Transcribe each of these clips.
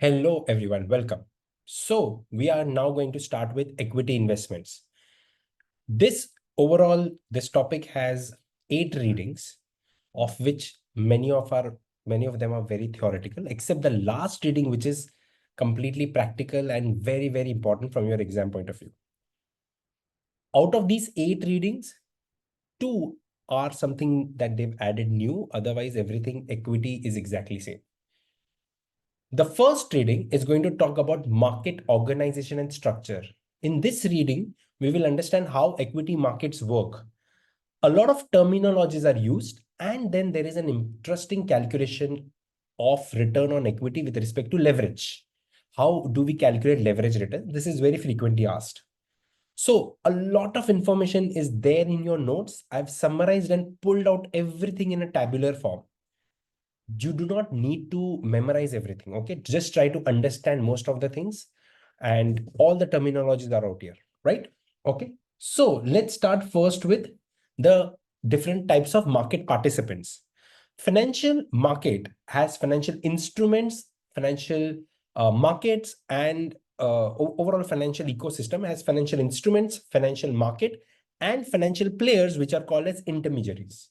Hello, everyone. Welcome. So we are now going to start with equity investments. This topic has 8 readings, of which many of them are very theoretical, except the last reading, which is completely practical and very, very important from your exam point of view. Out of these 8 readings, 2 are something that they've added new. Otherwise, everything equity is exactly same. The first reading is going to talk about market organization and structure. In this reading, we will understand how equity markets work. A lot of terminologies are used, and then there is an interesting calculation of return on equity with respect to leverage. How do we calculate leverage return? This is very frequently asked. So a lot of information is there in your notes. I've summarized and pulled out everything in a tabular form. You do not need to memorize everything. Okay, just try to understand most of the things, and all the terminologies are out here, right? Okay, so let's start first with the different types of market participants. Financial market has financial instruments, financial markets, and overall financial ecosystem has financial instruments, financial market, and financial players, which are called as intermediaries,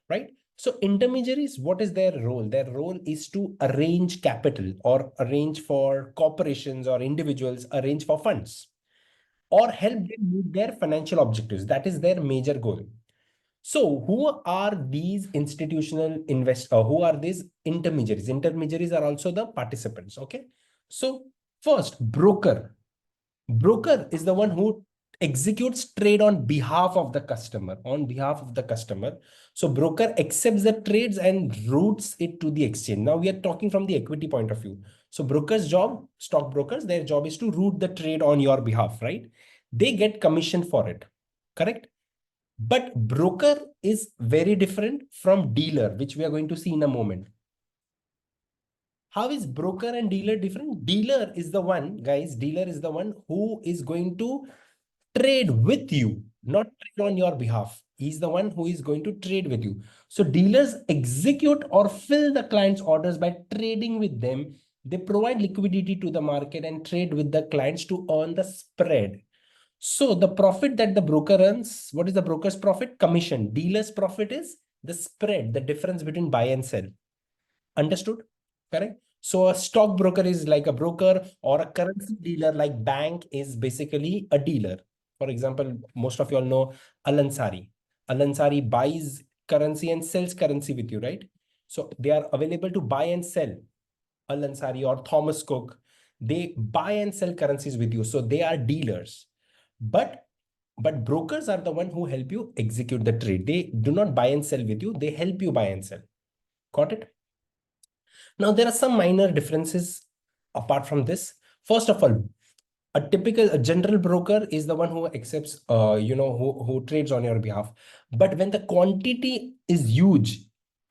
right? So intermediaries, what is their role? Their role is to arrange capital, or arrange for corporations or individuals, arrange for funds, or help them meet their financial objectives. That is their major goal. So who are these institutional investors? Who are these intermediaries? Intermediaries are also the participants. Okay. So first, broker. Broker is the one who executes trade on behalf of the customer, So broker accepts the trades and routes it to the exchange. Now we are talking from the equity point of view. So broker's job, stockbrokers, their job is to route the trade on your behalf, right? They get commission for it, correct? But broker is very different from dealer, which we are going to see in a moment. How is broker and dealer different? Dealer is the one, guys, dealer is the one who is going to trade with you, not trade on your behalf. He's the one who is going to trade with you. So dealers execute or fill the client's orders by trading with them. They provide liquidity to the market and trade with the clients to earn the spread. So the profit that the broker earns, what is the broker's profit? Commission. Dealer's profit is the spread, the difference between buy and sell. Understood? Correct? So a stockbroker is like a broker, or a currency dealer like bank is basically a dealer. For example, most of you all know Alansari. Alansari buys currency and sells currency with you, right? So they are available to buy and sell. Alansari or Thomas Cook, they buy and sell currencies with you. So they are dealers. But brokers are the one who help you execute the trade. They do not buy and sell with you. They help you buy and sell. Got it? Now, there are some minor differences apart from this. First of all, a general broker is the one who accepts, who trades on your behalf. But when the quantity is huge,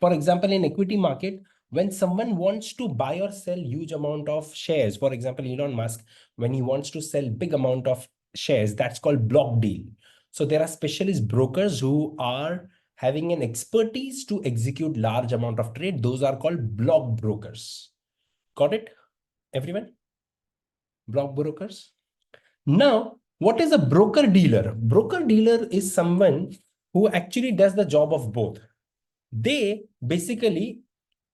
for example, in equity market, when someone wants to buy or sell huge amount of shares, for example, Elon Musk, when he wants to sell big amount of shares, that's called block deal. So there are specialist brokers who are having an expertise to execute large amount of trade. Those are called block brokers. Got it, everyone? Block brokers. Now, what is a broker dealer? Broker dealer is someone who actually does the job of both. They basically,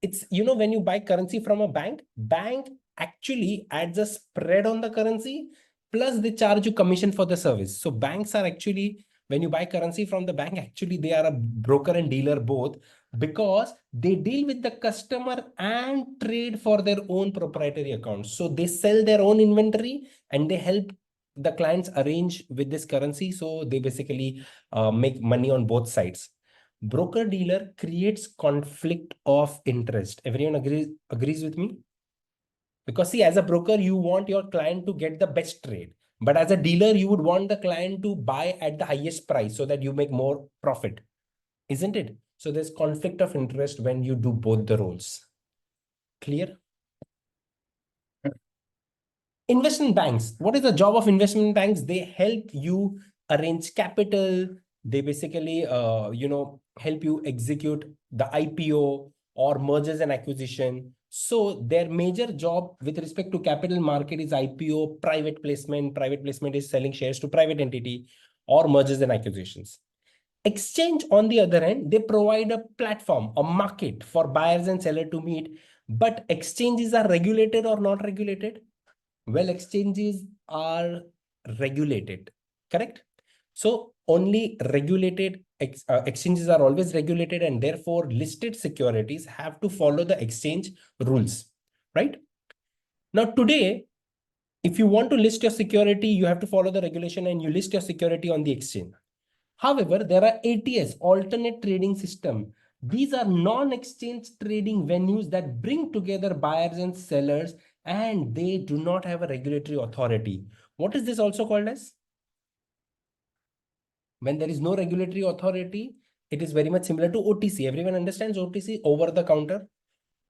it's, when you buy currency from a bank actually adds a spread on the currency, plus they charge you commission for the service. So banks are actually, when you buy currency from the bank, actually they are a broker and dealer both, because they deal with the customer and trade for their own proprietary accounts. So they sell their own inventory and they help the clients arrange with this currency. So they basically make money on both sides. Broker dealer creates conflict of interest. Everyone agrees with me? Because see, as a broker, you want your client to get the best trade. But as a dealer, you would want the client to buy at the highest price so that you make more profit. Isn't it? So there's conflict of interest when you do both the roles. Clear? Investment banks. What is the job of investment banks? They help you arrange capital. They basically, help you execute the IPO, or mergers and acquisition. So their major job with respect to capital market is IPO, private placement. Private placement is selling shares to private entity or mergers and acquisitions. Exchange, on the other hand, they provide a platform, a market for buyers and sellers to meet. But exchanges are regulated or not regulated? Well, exchanges are regulated, correct? So only regulated exchanges are always regulated, and therefore listed securities have to follow the exchange rules, right? Now, today, if you want to list your security, you have to follow the regulation and you list your security on the exchange. However, there are ATS, alternate trading system. These are non-exchange trading venues that bring together buyers and sellers, and they do not have a regulatory authority. What is this also called as? When there is no regulatory authority, it is very much similar to OTC. Everyone understands OTC, over the counter,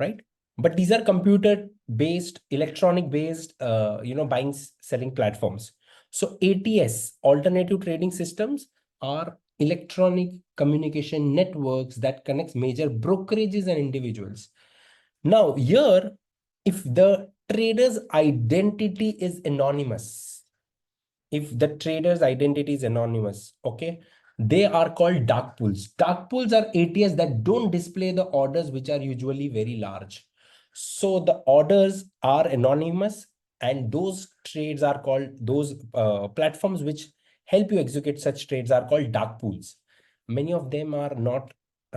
right? But these are computer based, electronic based, buying, selling platforms. So ATS, alternative trading systems, are electronic communication networks that connects major brokerages and individuals. Now, here, if the trader's identity is anonymous, if the trader's identity is anonymous, okay, they are called dark pools. Dark pools are ATS that don't display the orders, which are usually very large. So the orders are anonymous, and those trades are called, those platforms which help you execute such trades are called dark pools. Many of them are not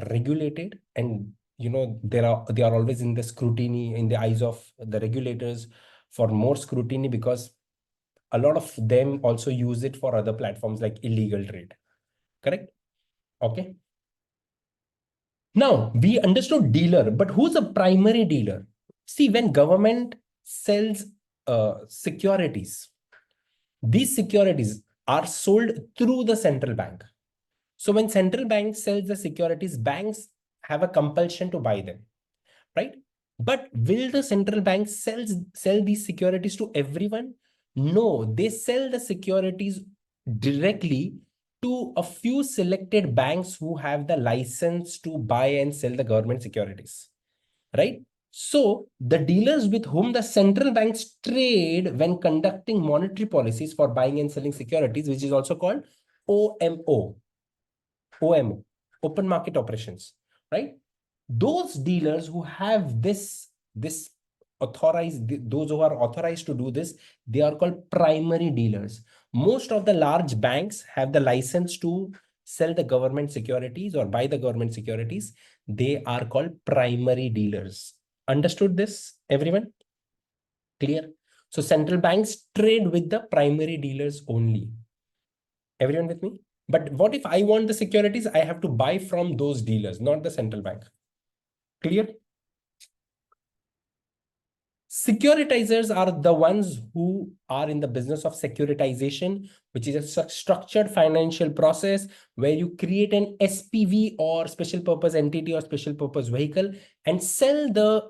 regulated, and they are always in the scrutiny, in the eyes of the regulators for more scrutiny, because a lot of them also use it for other platforms like illegal trade, correct? Okay. Now we understood dealer, but who's a primary dealer? See, when government sells securities, these securities are sold through the central bank. So when central bank sells the securities, banks have a compulsion to buy them, right? But will the central bank sell these securities to everyone? No, they sell the securities directly to a few selected banks who have the license to buy and sell the government securities, right? So the dealers with whom the central banks trade when conducting monetary policies for buying and selling securities, which is also called OMO, OMO, open market operations, right? Those dealers who have this authorized, those who are authorized to do this, they are called primary dealers. Most of the large banks have the license to sell the government securities or buy the government securities. They are called primary dealers. Understood this, everyone? Clear? So central banks trade with the primary dealers only. Everyone with me? But what if I want the securities? I have to buy from those dealers, not the central bank. Clear? Securitizers are the ones who are in the business of securitization, which is a structured financial process where you create an SPV or special purpose entity or special purpose vehicle and sell the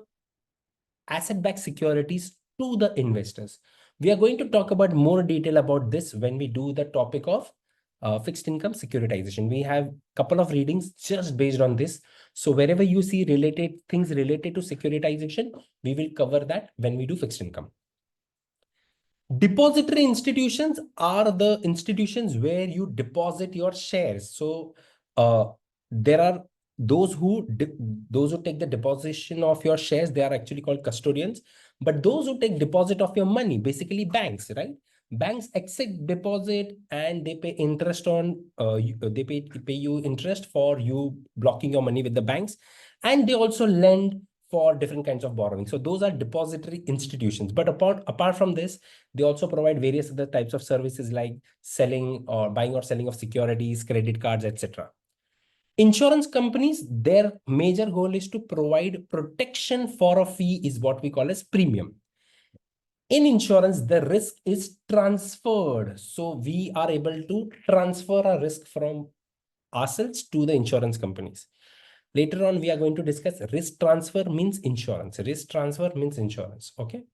asset-backed securities to the investors. We are going to talk about more detail about this when we do the topic of fixed income securitization. We have a couple of readings just based on this. So wherever you see related things related to securitization, we will cover that when we do fixed income. Depository institutions are the institutions where you deposit your shares. So there are those who take the deposition of your shares, they are actually called custodians. But those who take deposit of your money, basically banks, right? Banks accept deposit and they pay interest on they pay you interest for you blocking your money with the banks, and they also lend for different kinds of borrowing. So those are depository institutions. But apart from this, they also provide various other types of services like selling or buying or selling of securities, credit cards, etc. Insurance companies, their major goal is to provide protection for a fee, is what we call as premium. In insurance, the risk is transferred. So we are able to transfer a risk from ourselves to the insurance companies. Later on, we are going to discuss risk transfer means insurance. Risk transfer means insurance. Okay.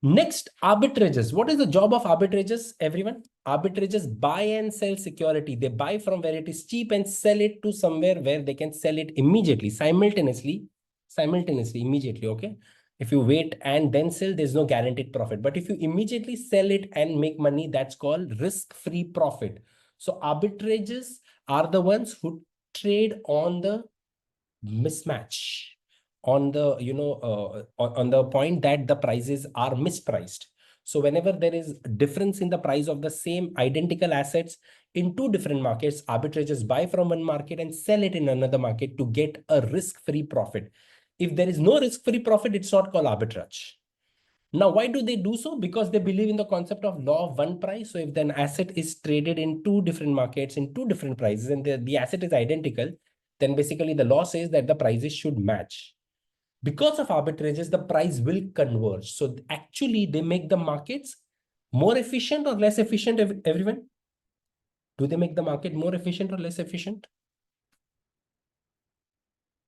Next, arbitrages. What is the job of arbitrages, everyone? Arbitrages buy and sell security. They buy from where it is cheap and sell it to somewhere where they can sell it immediately, simultaneously, immediately, okay? If you wait and then sell, there's no guaranteed profit. But if you immediately sell it and make money, that's called risk-free profit. So arbitrages are the ones who trade on the mismatch, on the on the point that the prices are mispriced. So whenever there is difference in the price of the same identical assets in two different markets, arbitrageurs buy from one market and sell it in another market to get a risk-free profit. If there is no risk-free profit, it's not called arbitrage. Now, why do they do so? Because they believe in the concept of law of one price. So if an asset is traded in two different markets in two different prices and the asset is identical, then basically the law says that the prices should match. Because of arbitrages, the price will converge. So actually, they make the markets more efficient or less efficient, everyone? Do they make the market more efficient or less efficient?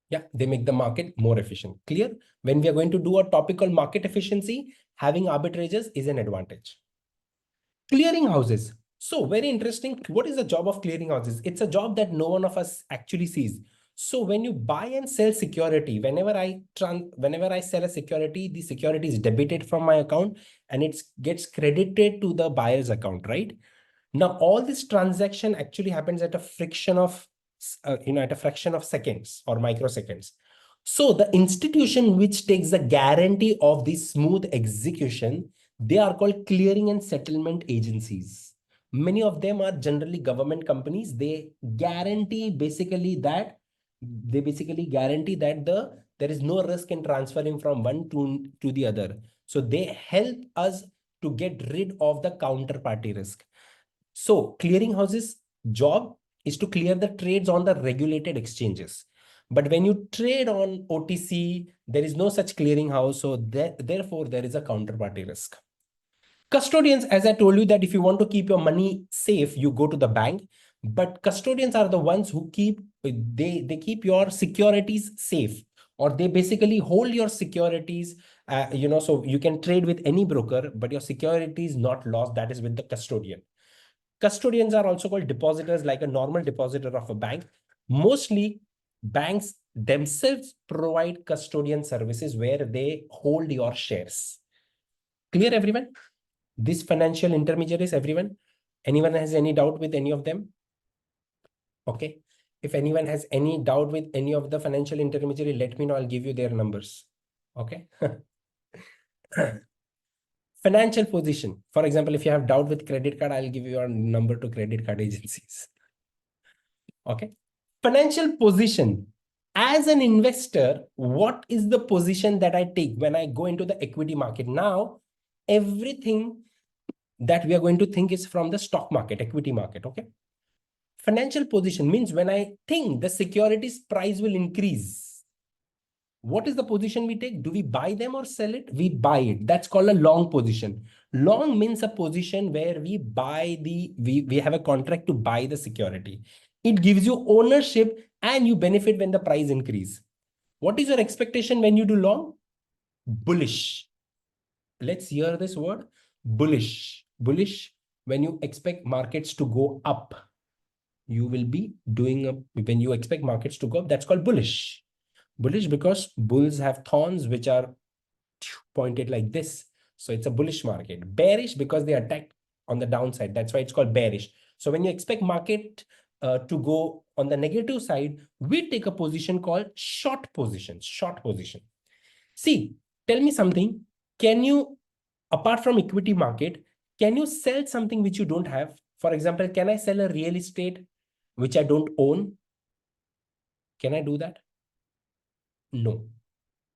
Yeah, they make the market more efficient. Clear? When we are going to do a topic on market efficiency, having arbitrages is an advantage. Clearing houses. So very interesting. What is the job of clearing houses? It's a job that no one of us actually sees. So when you buy and sell security, whenever I sell a security, the security is debited from my account and it gets credited to the buyer's account, right? Now all this transaction actually happens at a friction of at a fraction of seconds or microseconds. So the institution which takes the guarantee of the smooth execution, they are called clearing and settlement agencies. Many of them are generally government companies. They basically guarantee that there is no risk in transferring from one to the other. So they help us to get rid of the counterparty risk. So clearinghouses' job is to clear the trades on the regulated exchanges. But when you trade on OTC, there is no such clearinghouse. So therefore, there is a counterparty risk. Custodians, as I told you, that if you want to keep your money safe, you go to the bank. But custodians are the ones who they keep your securities safe, or they basically hold your securities. So you can trade with any broker, but your security is not lost. That is with the custodian. Custodians are also called depositors, like a normal depositor of a bank. Mostly, banks themselves provide custodian services where they hold your shares. Clear, everyone? These financial intermediaries, everyone? Anyone has any doubt with any of them? Okay. If anyone has any doubt with any of the financial intermediary, let me know. I'll give you their numbers. Okay. Financial position. For example, if you have doubt with credit card, I'll give you your number to credit card agencies. Okay. Financial position. As an investor, what is the position that I take when I go into the equity market? Now, everything that we are going to think is from the stock market, equity market. Okay. Financial position means when I think the securities price will increase, what is the position we take? Do we buy them or sell it? We buy it. That's called a long position. Long means a position where we have a contract to buy the security. It gives you ownership and you benefit when the price increase. What is your expectation when you do long? Bullish. Let's hear this word. Bullish. Bullish. When you expect markets to go up, you will be when you expect markets to go up, that's called bullish. Bullish because bulls have thorns which are pointed like this. So it's a bullish market. Bearish because they attack on the downside. That's why it's called bearish. So when you expect market to go on the negative side, we take a position called short position. Short position. See, tell me something. Can you, apart from equity market, can you sell something which you don't have? For example, can I sell a real estate which I don't own? Can I do that? No.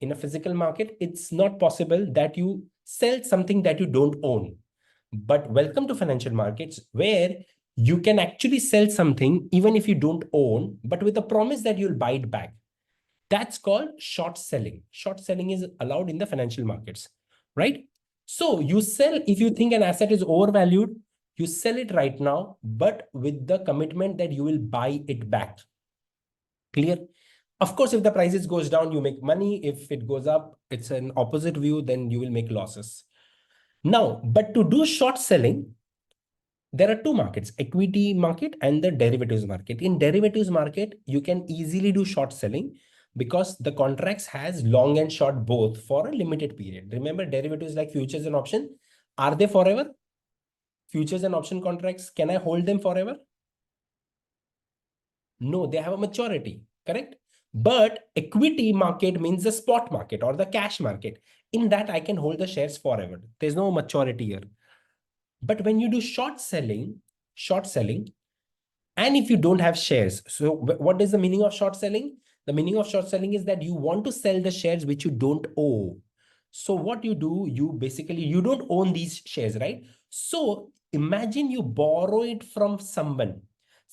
In a physical market, it's not possible that you sell something that you don't own. But welcome to financial markets where you can actually sell something even if you don't own, but with a promise that you'll buy it back. That's called short selling. Short selling is allowed in the financial markets, right? So you sell, if you think an asset is overvalued, you sell it right now, but with the commitment that you will buy it back. Clear? Of course, if the prices goes down, you make money. If it goes up, it's an opposite view, then you will make losses. Now, but to do short selling, there are two markets, equity market and the derivatives market. In derivatives market, you can easily do short selling because the contracts has long and short both for a limited period. Remember, derivatives like futures and option, are they forever? Futures and option contracts, can I hold them forever? No, they have a maturity, correct? But equity market means the spot market or the cash market. In that, I can hold the shares forever. There's no maturity here. But when you do short selling, and if you don't have shares, so what is the meaning of short selling? The meaning of short selling is that you want to sell the shares which you don't own. So what you do, you basically, you don't own these shares, right? So imagine you borrow it from someone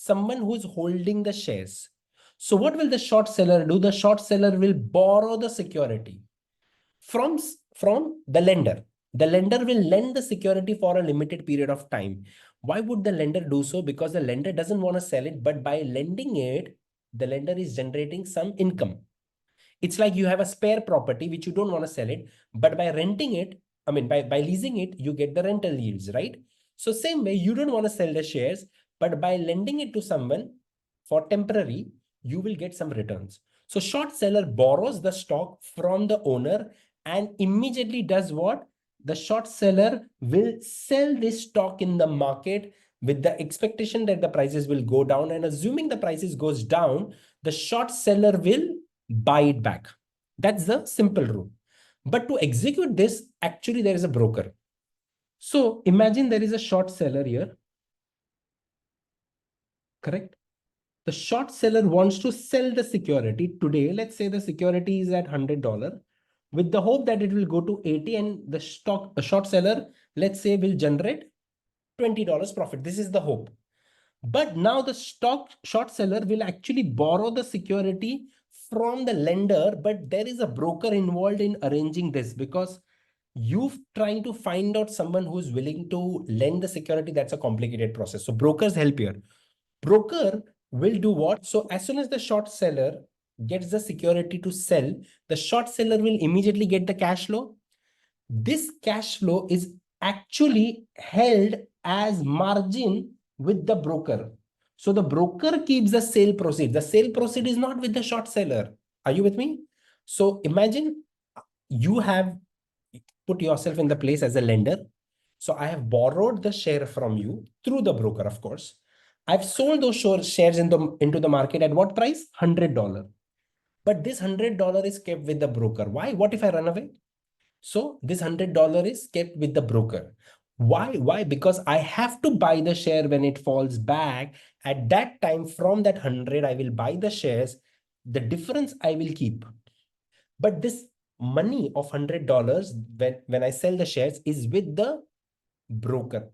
who's holding the shares. So what will the short seller do? The short seller will borrow the security from the lender. The lender will lend the security for a limited period of time. Why would the lender do so? Because the lender doesn't want to sell it, but by lending it, the lender is generating some income. It's like you have a spare property which you don't want to sell it, but by renting it, I mean, by leasing it, you get the rental yields, right? So same way, you don't want to sell the shares, but by lending it to someone for temporary, you will get some returns. So short seller borrows the stock from the owner and immediately does what? The short seller will sell this stock in the market with the expectation that the prices will go down, and assuming the prices goes down, the short seller will buy it back. That's the simple rule. But to execute this, actually, there is a broker. So imagine there is a short seller here, correct? The short seller wants to sell the security today. Let's say the security is at $100 with the hope that it will go to 80 and the short seller, let's say, will generate $20 profit. This is the hope. But now the stock short seller will actually borrow the security from the lender, but there is a broker involved in arranging this because you trying to find out someone who's willing to lend the security. That's a complicated process. So brokers help here. Broker will do what? So as soon as the short seller gets the security to sell, the short seller will immediately get the cash flow. This cash flow is actually held as margin with the broker. So the broker keeps the sale proceed. The sale proceed is not with the short seller. Are you with me? So imagine you have put yourself in the place as a lender. So I have borrowed the share from you through the broker, of course. I've sold those shares into the market at what price? $100. But this $100 is kept with the broker. Why? What if I run away? So this $100 is kept with the broker. Why? Why? Because I have to buy the share when it falls back. At that time, from that 100, I will buy the shares. The difference I will keep. But this money of $100 when I sell the shares is with the broker.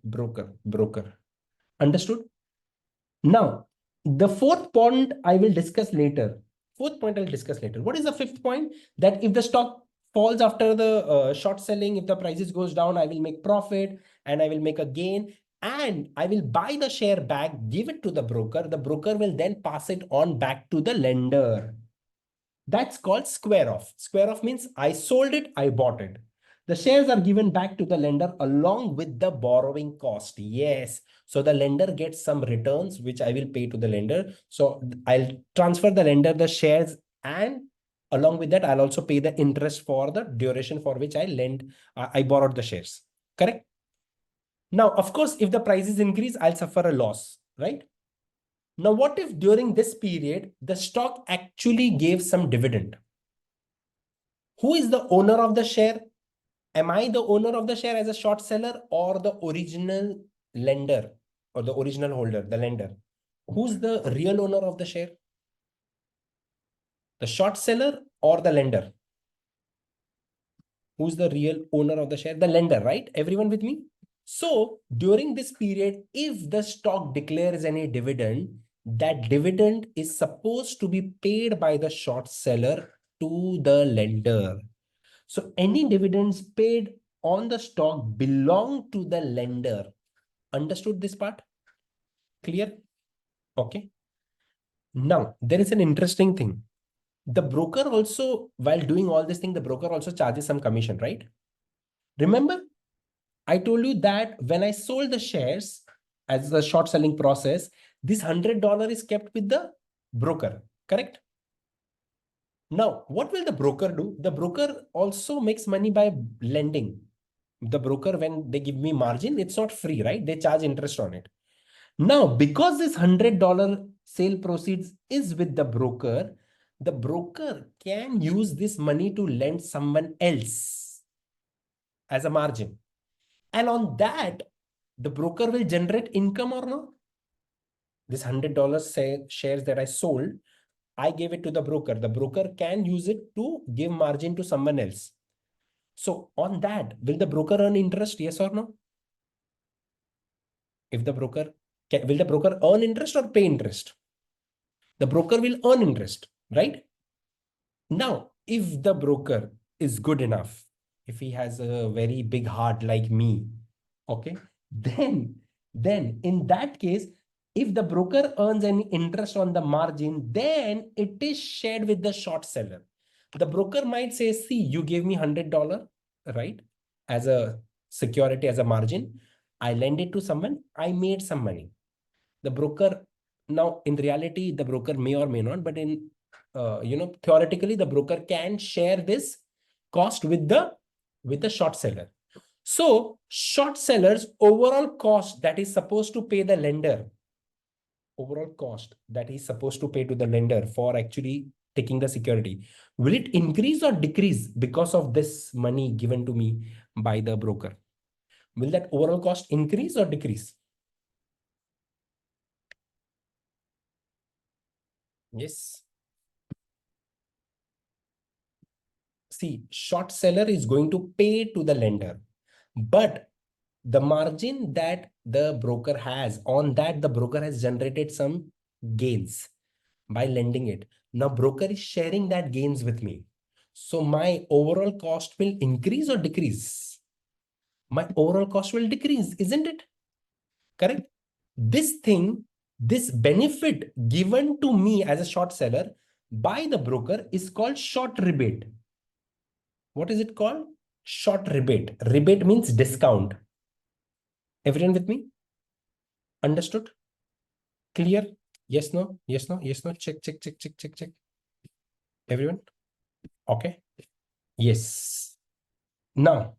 Understood? Now, the fourth point I will discuss later. Fourth point I'll discuss later. What is the fifth point? That if the stock falls after the short selling, if the prices goes down, I will make profit and I will make a gain and I will buy the share back, give it to the broker. The broker will then pass it on back to the lender. That's called square off. Square off means I sold it, I bought it. The shares are given back to the lender along with the borrowing cost. Yes. So the lender gets some returns, which I will pay to the lender. So I'll transfer the lender the shares, and along with that, I'll also pay the interest for the duration for which I borrowed the shares. Correct? Now, of course, if the prices increase, I'll suffer a loss, right? Now, what if during this period, the stock actually gave some dividend? Who is the owner of the share? Am I the owner of the share as a short seller or the original lender or the original holder, the lender? Who's the real owner of the share? The short seller or the lender? Who's the real owner of the share? The lender, right? Everyone with me? So during this period, if the stock declares any dividend, that dividend is supposed to be paid by the short seller to the lender. So any dividends paid on the stock belong to the lender. Understood this part? Clear? Okay. Now, there is an interesting thing. The broker also, while doing all this thing, the broker also charges some commission, right? Remember, I told you that when I sold the shares as the short selling process, this $100 is kept with the broker, correct? Now, what will the broker do? The broker also makes money by lending. The broker, when they give me margin, it's not free, right? They charge interest on it. Now, because this $100 sale proceeds is with the broker can use this money to lend someone else as a margin. And on that, the broker will generate income or no? This $100 shares that I sold, I gave it to the broker. The broker can use it to give margin to someone else. So on that, will the broker earn interest? Yes or no? If the broker will the broker earn interest or pay interest? The broker will earn interest, right? Now, if the broker is good enough, if he has a very big heart like me, okay, then in that case, if the broker earns any interest on the margin, then it is shared with the short seller. The broker might say, see, you gave me $100, right, as a security, as a margin. I lend it to someone, I made some money. The broker, now in reality, the broker may or may not, but in theoretically, the broker can share this cost with the short seller. So short seller's overall cost that is supposed to pay the lender, overall cost that is supposed to pay to the lender for actually taking the security, will it increase or decrease because of this money given to me by the broker? Will that overall cost increase or decrease? Yes. See, short seller is going to pay to the lender, but the margin that the broker has, on that the broker has generated some gains by lending it. Now broker is sharing that gains with me. So my overall cost will increase or decrease? My overall cost will decrease, isn't it? Correct? This thing, this benefit given to me as a short seller by the broker is called short rebate. What is it called? Short rebate. Rebate means discount. Everyone with me? Understood? Clear? Yes, no? Yes, no? Yes, no? Check, check, check, check, check, check. Everyone? Okay. Yes. Now,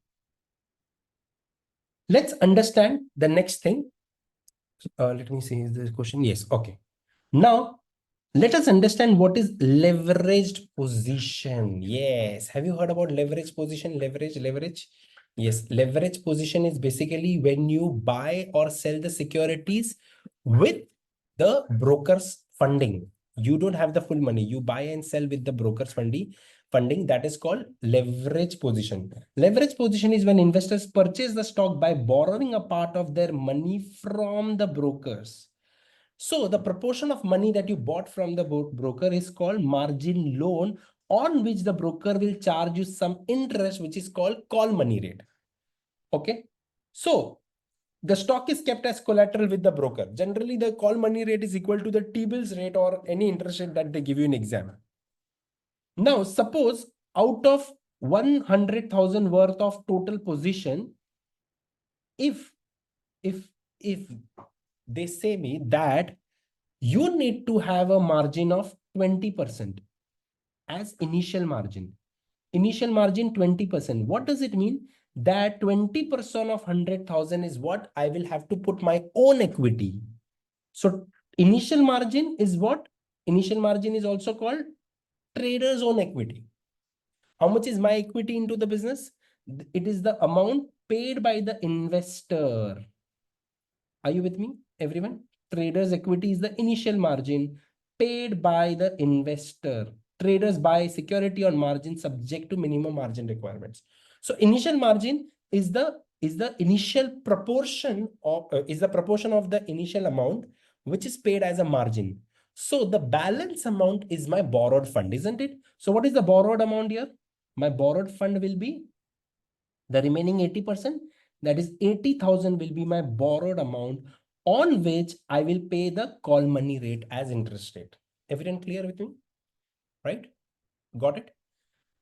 let's understand the next thing. Let me see, is this question? Yes. Okay. Now, let us understand what is leveraged position. Yes. Have you heard about leverage position? Leverage. Yes. Leverage position is basically when you buy or sell the securities with the broker's funding. You don't have the full money. You buy and sell with the broker's funding. That is called leverage position. Leverage position is when investors purchase the stock by borrowing a part of their money from the brokers. So the proportion of money that you bought from the broker is called margin loan, on which the broker will charge you some interest, which is called call money rate. Okay. So the stock is kept as collateral with the broker. Generally, the call money rate is equal to the T-bills rate or any interest rate that they give you in exam. Now, suppose out of 100,000 worth of total position, if if if they say me that you need to have a margin of 20% as initial margin. Initial margin 20%. What does it mean? That 20% of 100,000 is what I will have to put my own equity. So initial margin is what? Initial margin is also called trader's own equity. How much is my equity into the business? It is the amount paid by the investor. Are you with me, everyone? Trader's equity is the initial margin paid by the investor. Traders buy security on margin subject to minimum margin requirements. So initial margin is the initial proportion of the initial amount which is paid as a margin. So the balance amount is my borrowed fund, isn't it? So what is the borrowed amount here? My borrowed fund will be the remaining 80%, that is 80,000 will be my borrowed amount on which I will pay the call money rate as interest rate. Everyone clear with me? Right? Got it?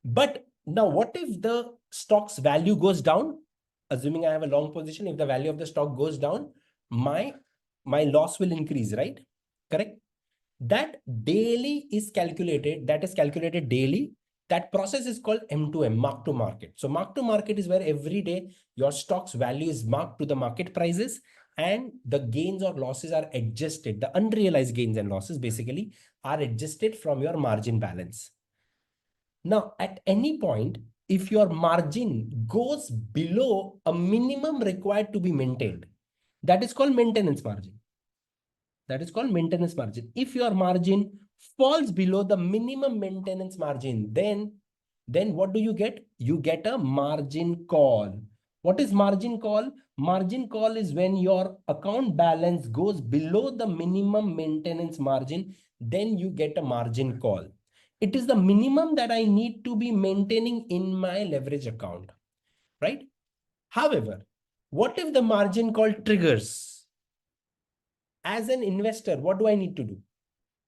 But now what if the stock's value goes down? assuming I have a long position, if the value of the stock goes down, my loss will increase, right? Correct? That daily is calculated, that is calculated daily. That process is called M2M, mark to market. So mark to market is where every day your stock's value is marked to the market prices, and the gains or losses are adjusted. The unrealized gains and losses basically are adjusted from your margin balance. Now, at any point, if your margin goes below a minimum required to be maintained, that is called maintenance margin. That is called maintenance margin. If your margin falls below the minimum maintenance margin, then what do you get? You get a margin call. What is margin call? Margin call is when your account balance goes below the minimum maintenance margin, then you get a margin call. It is the minimum that I need to be maintaining in my leverage account, right? However, what if the margin call triggers? As an investor, what do I need to do?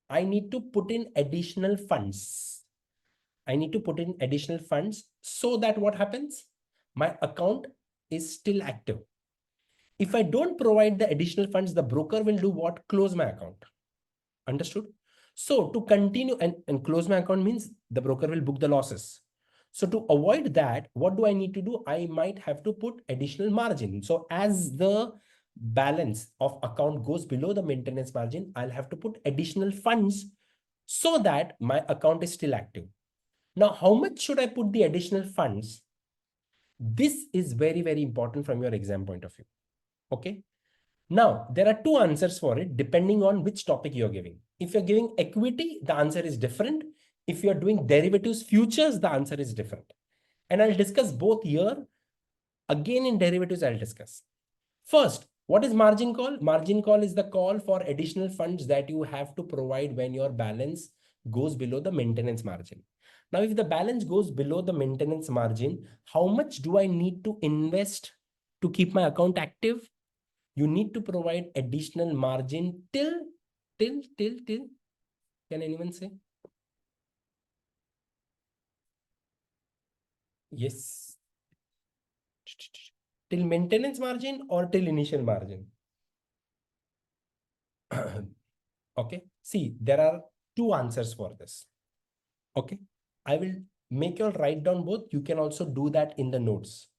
I need to put in additional funds. I need to put in additional funds so that what happens? My account is still active. If I don't provide the additional funds, the broker will do what? Close my account. Understood? So to continue and close my account means the broker will book the losses. So to avoid that, what do I need to do? I might have to put additional margin. So as the balance of account goes below the maintenance margin, I'll have to put additional funds so that my account is still active. Now, how much should I put the additional funds? This is very, very important from your exam point of view. Okay. Now, there are two answers for it depending on which topic you're giving. If you're giving equity, the answer is different. If you're doing derivatives, futures, the answer is different. And I'll discuss both here. Again, in derivatives, I'll discuss. First, what is margin call? Margin call is the call for additional funds that you have to provide when your balance goes below the maintenance margin. Now, if the balance goes below the maintenance margin, how much do I need to invest to keep my account active? You need to provide additional margin till, can anyone say? Yes. Till maintenance margin or till initial margin? Okay. See, there are two answers for this. Okay. I will make you all write down both. You can also do that in the notes.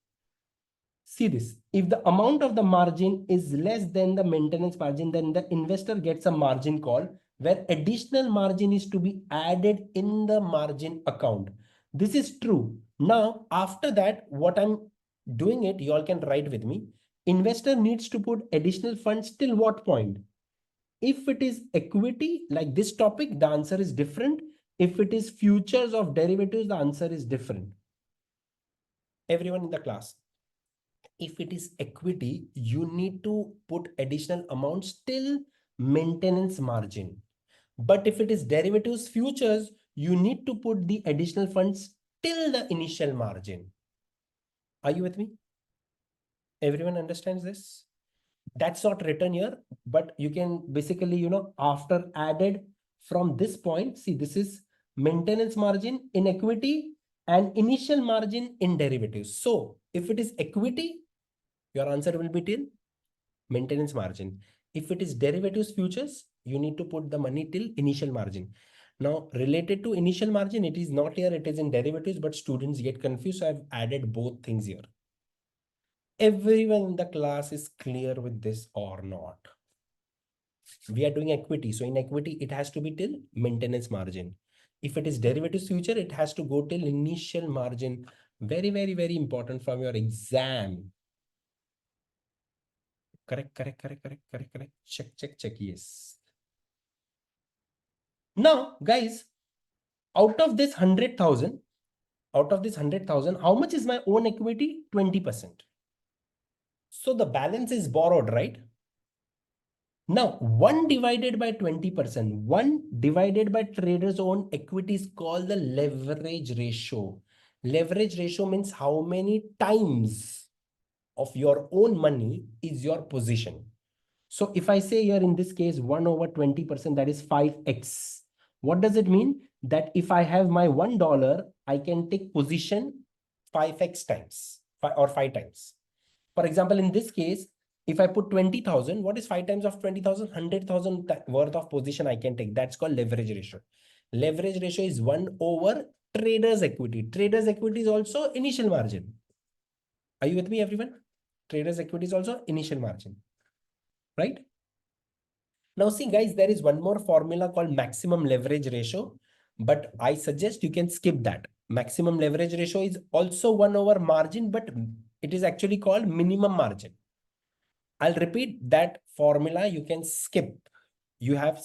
See this, if the amount of the margin is less than the maintenance margin, then the investor gets a margin call where additional margin is to be added in the margin account. This is true. Now, after that, what I'm doing it, you all can write with me. Investor needs to put additional funds till what point? If it is equity, like this topic, the answer is different. If it is futures of derivatives, the answer is different. Everyone in the class. If it is equity, you need to put additional amounts till maintenance margin. But if it is derivatives futures, you need to put the additional funds till the initial margin. Are you with me? Everyone understands this? That's not written here, but you can basically, after added from this point, see, this is maintenance margin in equity and initial margin in derivatives. So if it is equity, your answer will be till maintenance margin. If it is derivatives futures, you need to put the money till initial margin. Now, related to initial margin, it is not here, it is in derivatives, but students get confused. So I've added both things here. Everyone in the class is clear with this or not? We are doing equity. So in equity, it has to be till maintenance margin. If it is derivatives future, it has to go till initial margin. Very, very, very important from your exam. Correct. Check. Yes. Now, guys, out of this 100,000, how much is my own equity? 20%. So the balance is borrowed, right? Now, 1 divided by 20%, 1 divided by trader's own equity is called the leverage ratio. Leverage ratio means how many times of your own money is your position. So if I say here in this case 1 over 20%, that is 5x. What does it mean? That if I have my $1, I can take position 5x times or 5 times. For example, in this case, if I put 20,000, what is 5 times of 20,000? 100,000 worth of position I can take. That's called leverage ratio. Leverage ratio is 1 over trader's equity. Trader's equity is also initial margin. Are you with me, everyone? Trader's equity is also initial margin, right? Now see guys, there is one more formula called maximum leverage ratio, but I suggest you can skip that. Maximum leverage ratio is also 1 over margin, but it is actually called minimum margin. I'll repeat that formula. You can skip. You have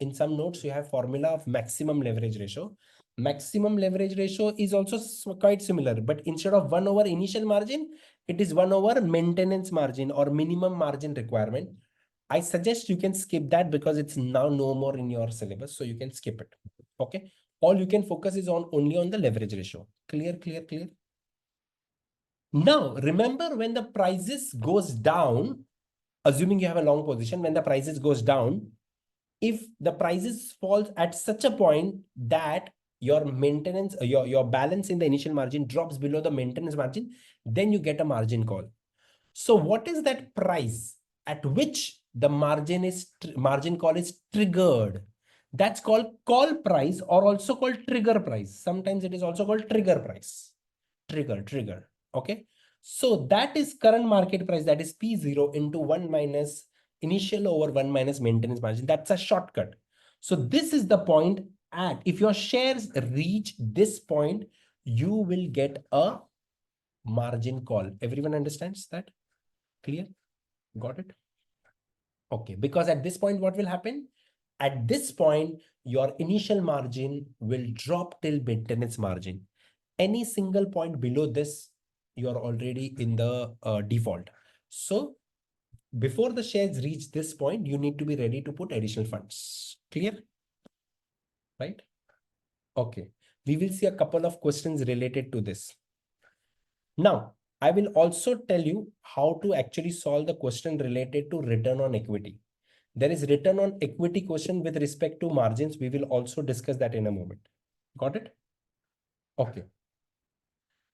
in some notes, you have formula of maximum leverage ratio. Maximum leverage ratio is also quite similar, but instead of 1 over initial margin, it is 1 over maintenance margin or minimum margin requirement. I suggest you can skip that because it's now no more in your syllabus. So you can skip it. Okay. All you can focus is on only on the leverage ratio. Clear, clear, clear. Now, remember when the prices goes down, assuming you have a long position, when the prices goes down, if the prices falls at such a point that your maintenance, your balance in the initial margin drops below the maintenance margin, then you get a margin call. So what is that price at which the margin call is triggered? That's called call price or also called trigger price. Sometimes it is also called trigger price. Trigger. Okay. So that is current market price, that is P0 into 1 minus initial over 1 minus maintenance margin. That's a shortcut. So this is the point at, if your shares reach this point, you will get a margin call. Everyone understands that? Clear? Got it? Okay. Because at this point, what will happen? At this point, your initial margin will drop till maintenance margin. Any single point below this, you are already in the default. So before the shares reach this point, you need to be ready to put additional funds. Clear? Right? Okay. We will see a couple of questions related to this. Now, I will also tell you how to actually solve the question related to return on equity. There is return on equity question with respect to margins. We will also discuss that in a moment. Got it? Okay.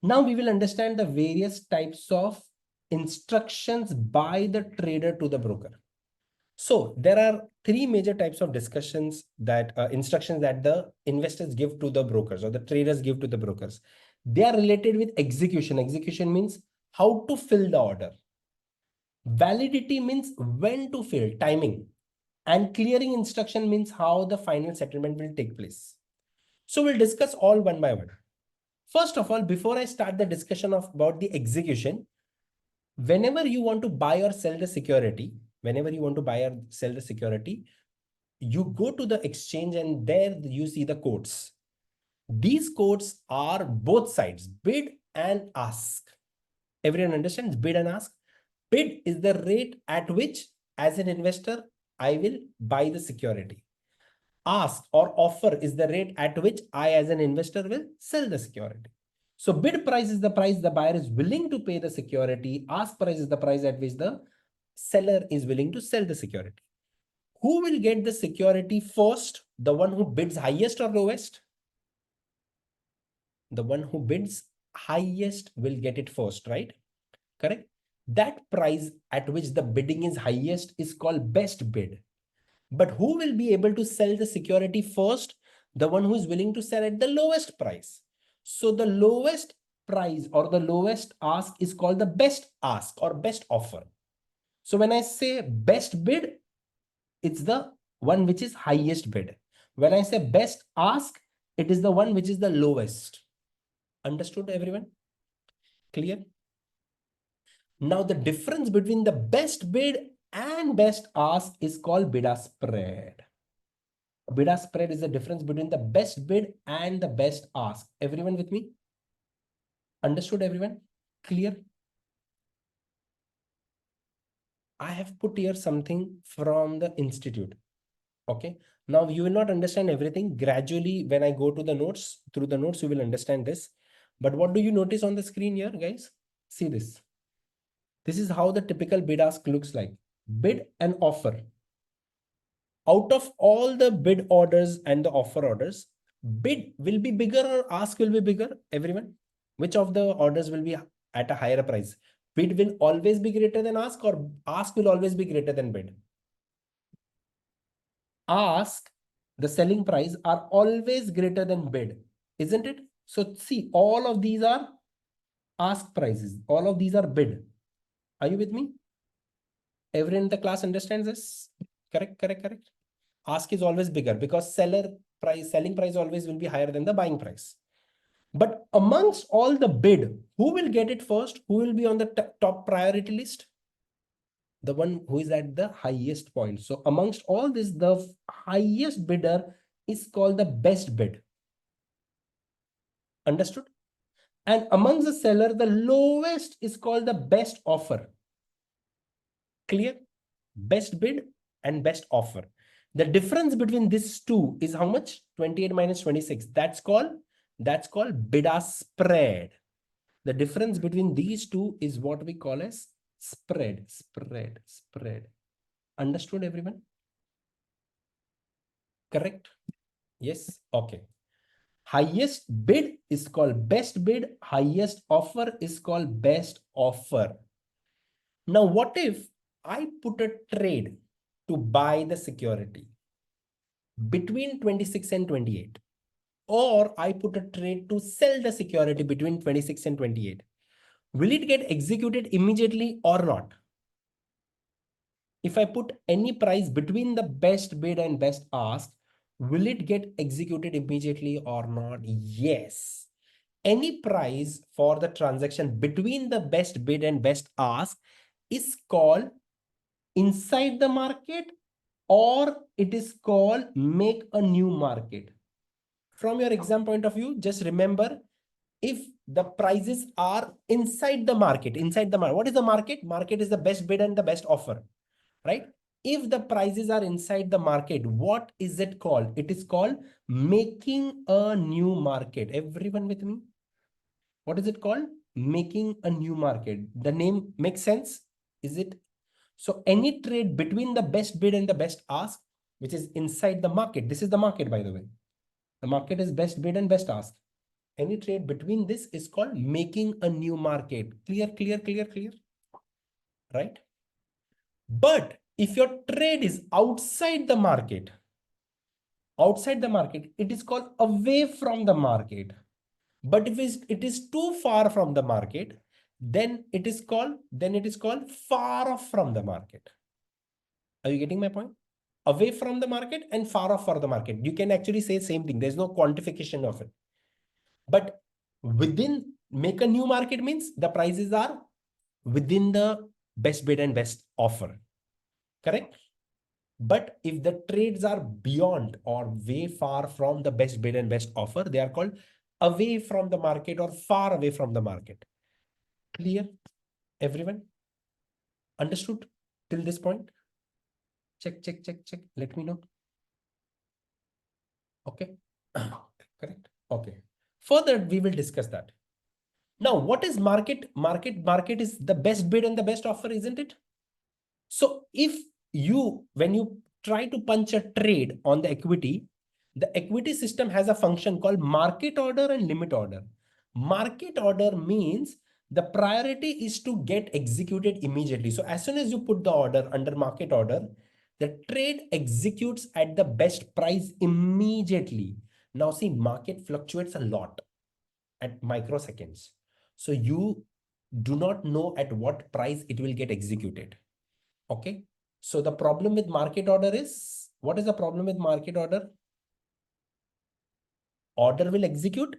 Now we will understand the various types of instructions by the trader to the broker. So there are three major types of discussions that instructions that the investors give to the brokers or the traders give to the brokers. They are related with execution. Execution means how to fill the order. Validity means when to fill, timing. And clearing instruction means how the final settlement will take place. So we'll discuss all one by one. First of all, before I start the discussion about the execution, whenever you want to buy or sell the security, you go to the exchange and there you see the quotes. These quotes are both sides, bid and ask. Everyone understands bid and ask? Bid is the rate at which, as an investor, I will buy the security. Ask or offer is the rate at which I, as an investor, will sell the security. So bid price is the price the buyer is willing to pay the security. Ask price is the price at which the seller is willing to sell the security. Who will get the security first? The one who bids highest or lowest? The one who bids highest will get it first, right? Correct? That price at which the bidding is highest is called best bid. But who will be able to sell the security first? The one who is willing to sell at the lowest price. So the lowest price or the lowest ask is called the best ask or best offer. So when I say best bid, it's the one which is highest bid. When I say best ask, it is the one which is the lowest. Understood, everyone? Clear? Now the difference between the best bid and best ask is called bid-ask spread. Bid-ask spread is the difference between the best bid and the best ask. Everyone with me? Understood, everyone? Clear? I have put here something from the institute. Okay. Now you will not understand everything. Gradually, when I go to the notes, through the notes, you will understand this. But what do you notice on the screen here, guys? See this. This is how the typical bid ask looks like. Bid and offer. Out of all the bid orders and the offer orders, bid will be bigger or ask will be bigger, everyone? Which of the orders will be at a higher price? Bid will always be greater than ask, or ask will always be greater than bid? Ask, the selling price, are always greater than bid, isn't it? So see, all of these are ask prices. All of these are bid. Are you with me? Everyone in the class understands this? Correct, correct, correct. Ask is always bigger because selling price always will be higher than the buying price. But amongst all the bid, who will get it first? Who will be on the top priority list? The one who is at the highest point. So amongst all this, the highest bidder is called the best bid. Understood? And amongst the seller, the lowest is called the best offer. Clear? Best bid and best offer. The difference between these two is how much? 28 minus 26. That's called bid ask spread. The difference between these two is what we call as spread. Understood, everyone? Correct? Yes. Okay. Highest bid is called best bid. Highest offer is called best offer. Now, what if I put a trade to buy the security between 26 and 28? Or I put a trade to sell the security between 26 and 28. Will it get executed immediately or not? If I put any price between the best bid and best ask, will it get executed immediately or not? Yes. Any price for the transaction between the best bid and best ask is called inside the market, or it is called make a new market. From your exam point of view, just remember, if the prices are inside the market, what is the market? Market is the best bid and the best offer, right? If the prices are inside the market, what is it called? It is called making a new market. Everyone with me? What is it called? Making a new market. The name makes sense? Is it? So any trade between the best bid and the best ask, which is inside the market. This is the market, by the way. The market is best bid and best ask. Any trade between this is called making a new market. Clear, clear, clear, clear. Right? But if your trade is outside the market, it is called away from the market. But if it is too far from the market, then it is called far off from the market. Are you getting my point? Away from the market and far off from the market. You can actually say same thing. There's no quantification of it. But within, make a new market means the prices are within the best bid and best offer. Correct? But if the trades are beyond or way far from the best bid and best offer, they are called away from the market or far away from the market. Clear? Everyone? Understood till this point? Check, check, check, check. Let me know. Okay. Correct. Okay. Further, we will discuss that. Now, what is market? Market is the best bid and the best offer, isn't it? So if when you try to punch a trade on the equity system has a function called market order and limit order. Market order means the priority is to get executed immediately. So as soon as you put the order under market order, the trade executes at the best price immediately. Now see, market fluctuates a lot at microseconds. So you do not know at what price it will get executed. Okay. So the problem with market order is, what is the problem with market order? Order will execute.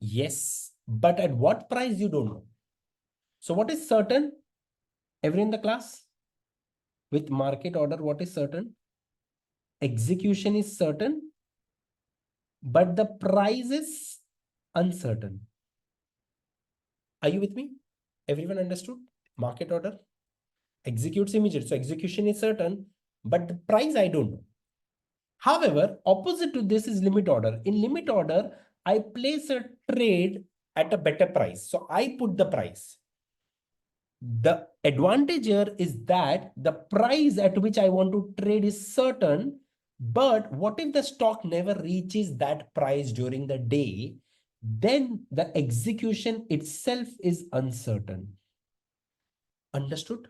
Yes. But at what price you don't know. So what is certain? Everyone in the class? With market order, what is certain? Execution is certain, but the price is uncertain. Are you with me? Everyone understood? Market order executes immediate. So execution is certain, but the price I don't know. However, opposite to this is limit order. In limit order, I place a trade at a better price. So I put the price. The advantage here is that the price at which I want to trade is certain, but what if the stock never reaches that price during the day? Then the execution itself is uncertain. Understood?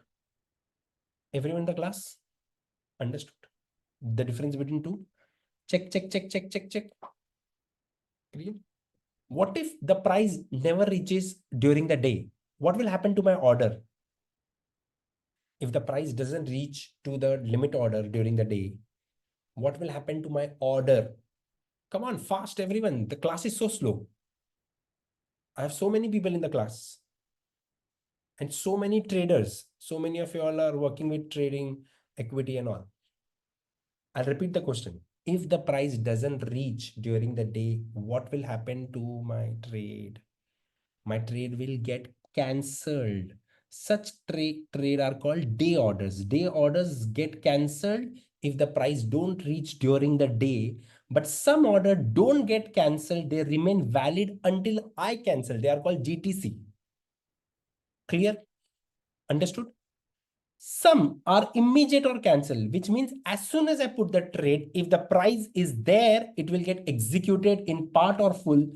Everyone in the class? Understood? The difference between two? Check, check, check, check, check, check. Clear? What if the price never reaches during the day? What will happen to my order? If the price doesn't reach to the limit order during the day, what will happen to my order? Come on, fast, everyone. The class is so slow. I have so many people in the class and so many traders. So many of you all are working with trading, equity, and all. I'll repeat the question. If the price doesn't reach during the day, what will happen to my trade? My trade will get cancelled. Such trade are called day orders. Day orders get cancelled if the price don't reach during the day, but some order don't get cancelled. They remain valid until I cancel. They are called GTC. Clear? Understood? Some are immediate or cancel, which means as soon as I put the trade, if the price is there, it will get executed in part or full.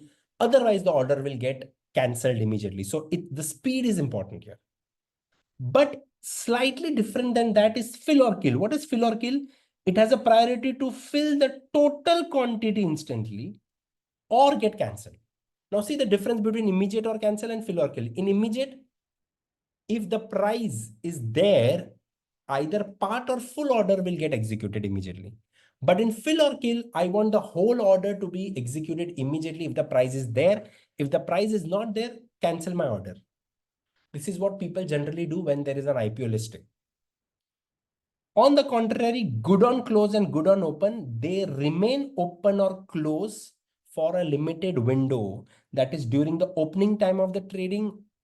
Otherwise, the order will get cancelled immediately. So the speed is important here. But slightly different than that is fill or kill. What is fill or kill? It has a priority to fill the total quantity instantly or get cancelled. Now see the difference between immediate or cancel and fill or kill. In immediate, if the price is there, either part or full order will get executed immediately. But in fill or kill, I want the whole order to be executed immediately if the price is there. If the price is not there, cancel my order. This is what people generally do when there is an IPO listing. On the contrary, good on close and good on open, they remain open or close for a limited window. That is during the opening time of the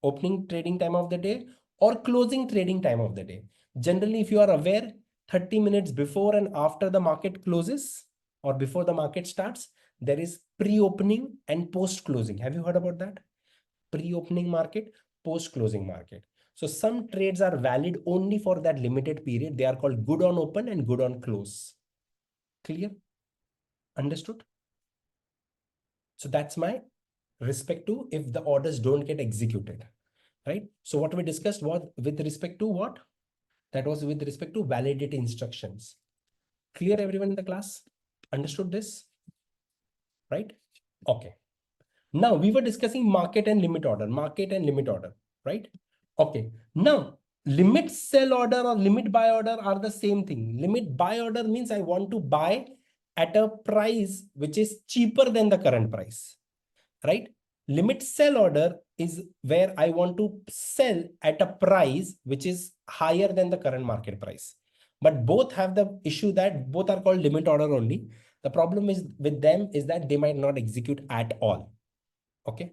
opening trading time of the day or closing trading time of the day. Generally, if you are aware, 30 minutes before and after the market closes or before the market starts, there is pre-opening and post-closing. Have you heard about that? Pre-opening market, post-closing market. So some trades are valid only for that limited period. They are called good on open and good on close. Clear? Understood? So that's my respect to if the orders don't get executed, right? So what we discussed was with respect to what? That was with respect to validity instructions. Clear, everyone in the class? Understood this? Right? Okay. Now we were discussing market and limit order, right? Okay. Now limit sell order or limit buy order are the same thing. Limit buy order means I want to buy at a price which is cheaper than the current price, right? Limit sell order is where I want to sell at a price which is higher than the current market price. But both have the issue that both are called limit order only. The problem is with them is that they might not execute at all. Okay.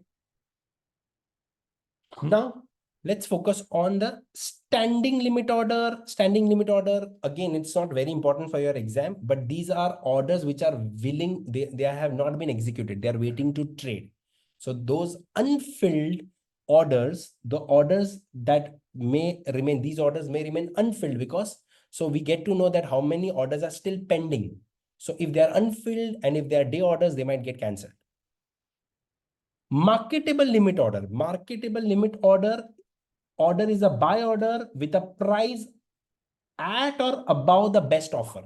Now let's focus on the standing limit order. Standing limit order, again, it's not very important for your exam, but these are orders which are willing, they have not been executed. They are waiting to trade. So those unfilled orders, the orders that may remain, these orders may remain unfilled because, so we get to know that how many orders are still pending. So if they are unfilled and if they are day orders, they might get cancelled. Marketable limit order. Marketable limit order is a buy order with a price at or above the best offer.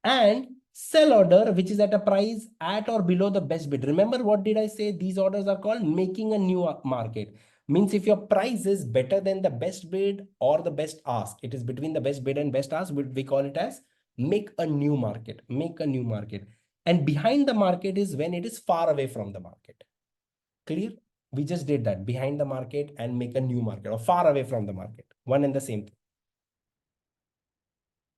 And sell order, which is at a price at or below the best bid. Remember what did I say? These orders are called making a new market. Means if your price is better than the best bid or the best ask, it is between the best bid and best ask, we call it as make a new market. Make a new market. And behind the market is when it is far away from the market. Clear? We just did that, behind the market and make a new market or far away from the market. One and the same thing.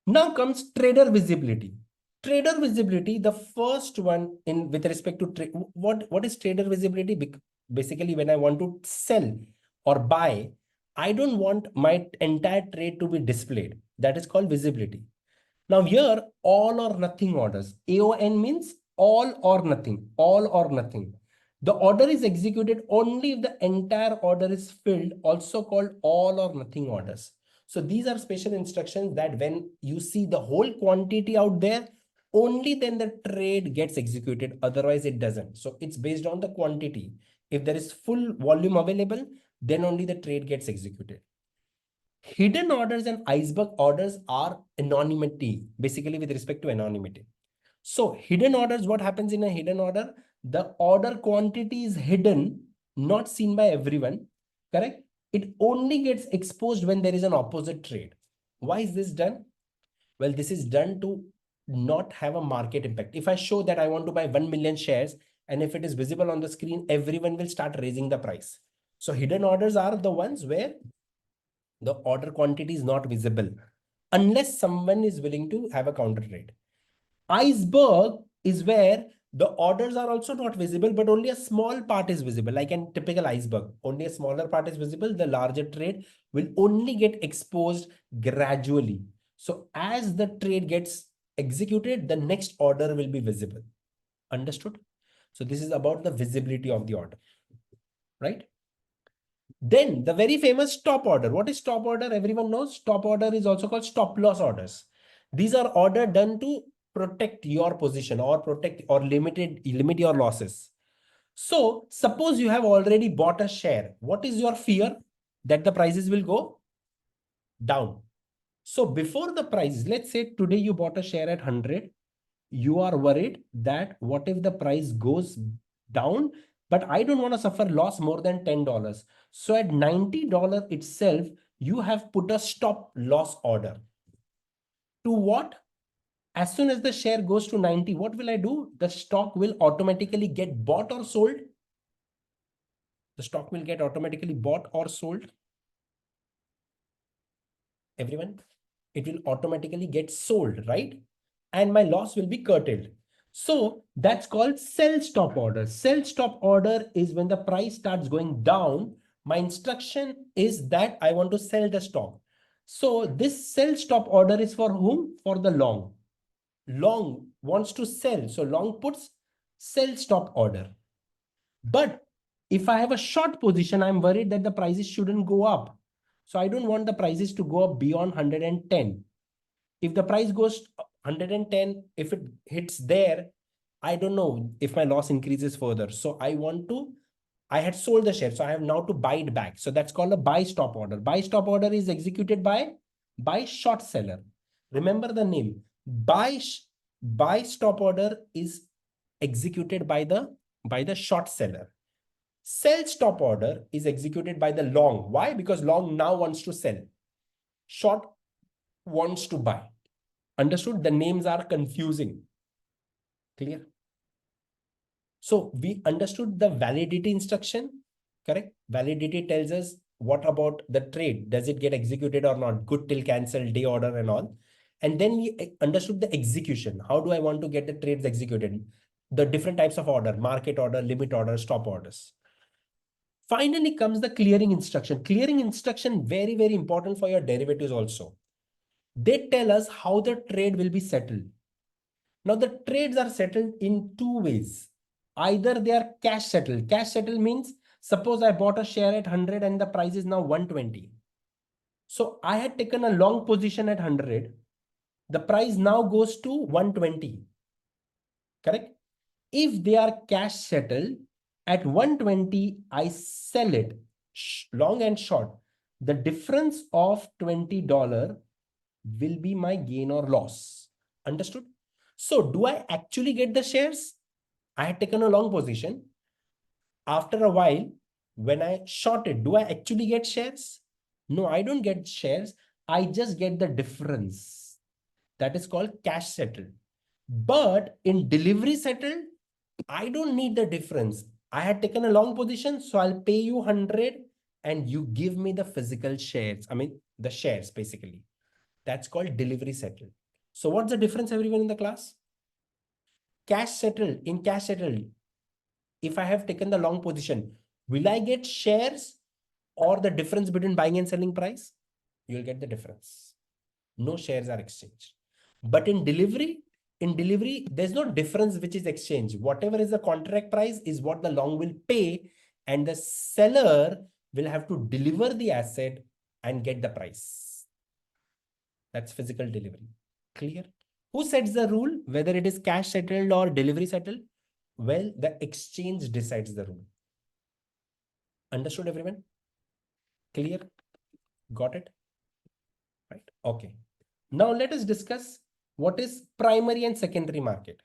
Now comes trader visibility. Trader visibility, the first one in with respect to trade. What is trader visibility? Basically, when I want to sell or buy, I don't want my entire trade to be displayed. That is called visibility. Now here, all or nothing orders. AON means all or nothing. All or nothing. The order is executed only if the entire order is filled, also called all or nothing orders. So these are special instructions that when you see the whole quantity out there, only then the trade gets executed. Otherwise, it doesn't. So it's based on the quantity. If there is full volume available, then only the trade gets executed. Hidden orders and iceberg orders are anonymity, basically with respect to anonymity. So hidden orders, what happens in a hidden order? The order quantity is hidden, not seen by everyone, correct? It only gets exposed when there is an opposite trade. Why is this done? Well, this is done to not have a market impact. If I show that I want to buy 1 million shares, and if it is visible on the screen, everyone will start raising the price. So hidden orders are the ones where the order quantity is not visible unless someone is willing to have a counter trade. Iceberg is where the orders are also not visible, but only a small part is visible. Like a typical iceberg, only a smaller part is visible. The larger trade will only get exposed gradually. So as the trade gets executed, the next order will be visible. Understood? So this is about the visibility of the order, right? Then the very famous stop order. What is stop order? Everyone knows stop order is also called stop loss orders. These are order done to protect your position or protect or limit your losses. So suppose you have already bought a share. What is your fear? That the prices will go down. So before the price, let's say today you bought a share at 100, you are worried that what if the price goes down, but I don't want to suffer loss more than $10. So at $90 itself, you have put a stop loss order. To what? As soon as the share goes to 90, what will I do? The stock will automatically get bought or sold. The stock will get automatically bought or sold. Everyone, it will automatically get sold, right? And my loss will be curtailed. So that's called sell stop order. Sell stop order is when the price starts going down. My instruction is that I want to sell the stock. So this sell stop order is for whom? For the long. Long wants to sell. So long puts sell stop order. But if I have a short position, I'm worried that the prices shouldn't go up. So I don't want the prices to go up beyond 110. If the price goes 110, if it hits there, I don't know if my loss increases further. So I had sold the share. So I have now to buy it back. So that's called a buy stop order. Buy stop order is executed by short seller. Remember the name. Buy stop order is executed by the short seller. Sell stop order is executed by the long. Why? Because long now wants to sell. Short wants to buy. Understood? The names are confusing. Clear? So we understood the validity instruction, correct? Validity tells us what about the trade? Does it get executed or not? Good till cancel, day order and all. And then we understood the execution. How do I want to get the trades executed? The different types of order, market order, limit order, stop orders. Finally comes the clearing instruction. Clearing instruction, very, very important for your derivatives also. They tell us how the trade will be settled. Now the trades are settled in two ways. Either they are cash settled. Cash settled means suppose I bought a share at 100 and the price is now 120. So I had taken a long position at 100. The price now goes to 120. Correct? If they are cash settled at 120, I sell it long and short. The difference of $20 will be my gain or loss. Understood? So do I actually get the shares? I had taken a long position. After a while, when I short it, do I actually get shares? No, I don't get shares. I just get the difference. That is called cash settled. But in delivery settled, I don't need the difference. I had taken a long position, so I'll pay you 100 and you give me the physical shares. I mean, the shares basically. That's called delivery settled. So what's the difference, everyone in the class? Cash settled, in cash settled, if I have taken the long position, will I get shares or the difference between buying and selling price? You'll get the difference. No shares are exchanged. But in delivery, there's no difference which is exchanged. Whatever is the contract price is what the long will pay, and the seller will have to deliver the asset and get the price. That's physical delivery. Clear? Who sets the rule, whether it is cash settled or delivery settled? Well, the exchange decides the rule. Understood, everyone? Clear? Got it? right? Okay. Now let us discuss what is primary and secondary market.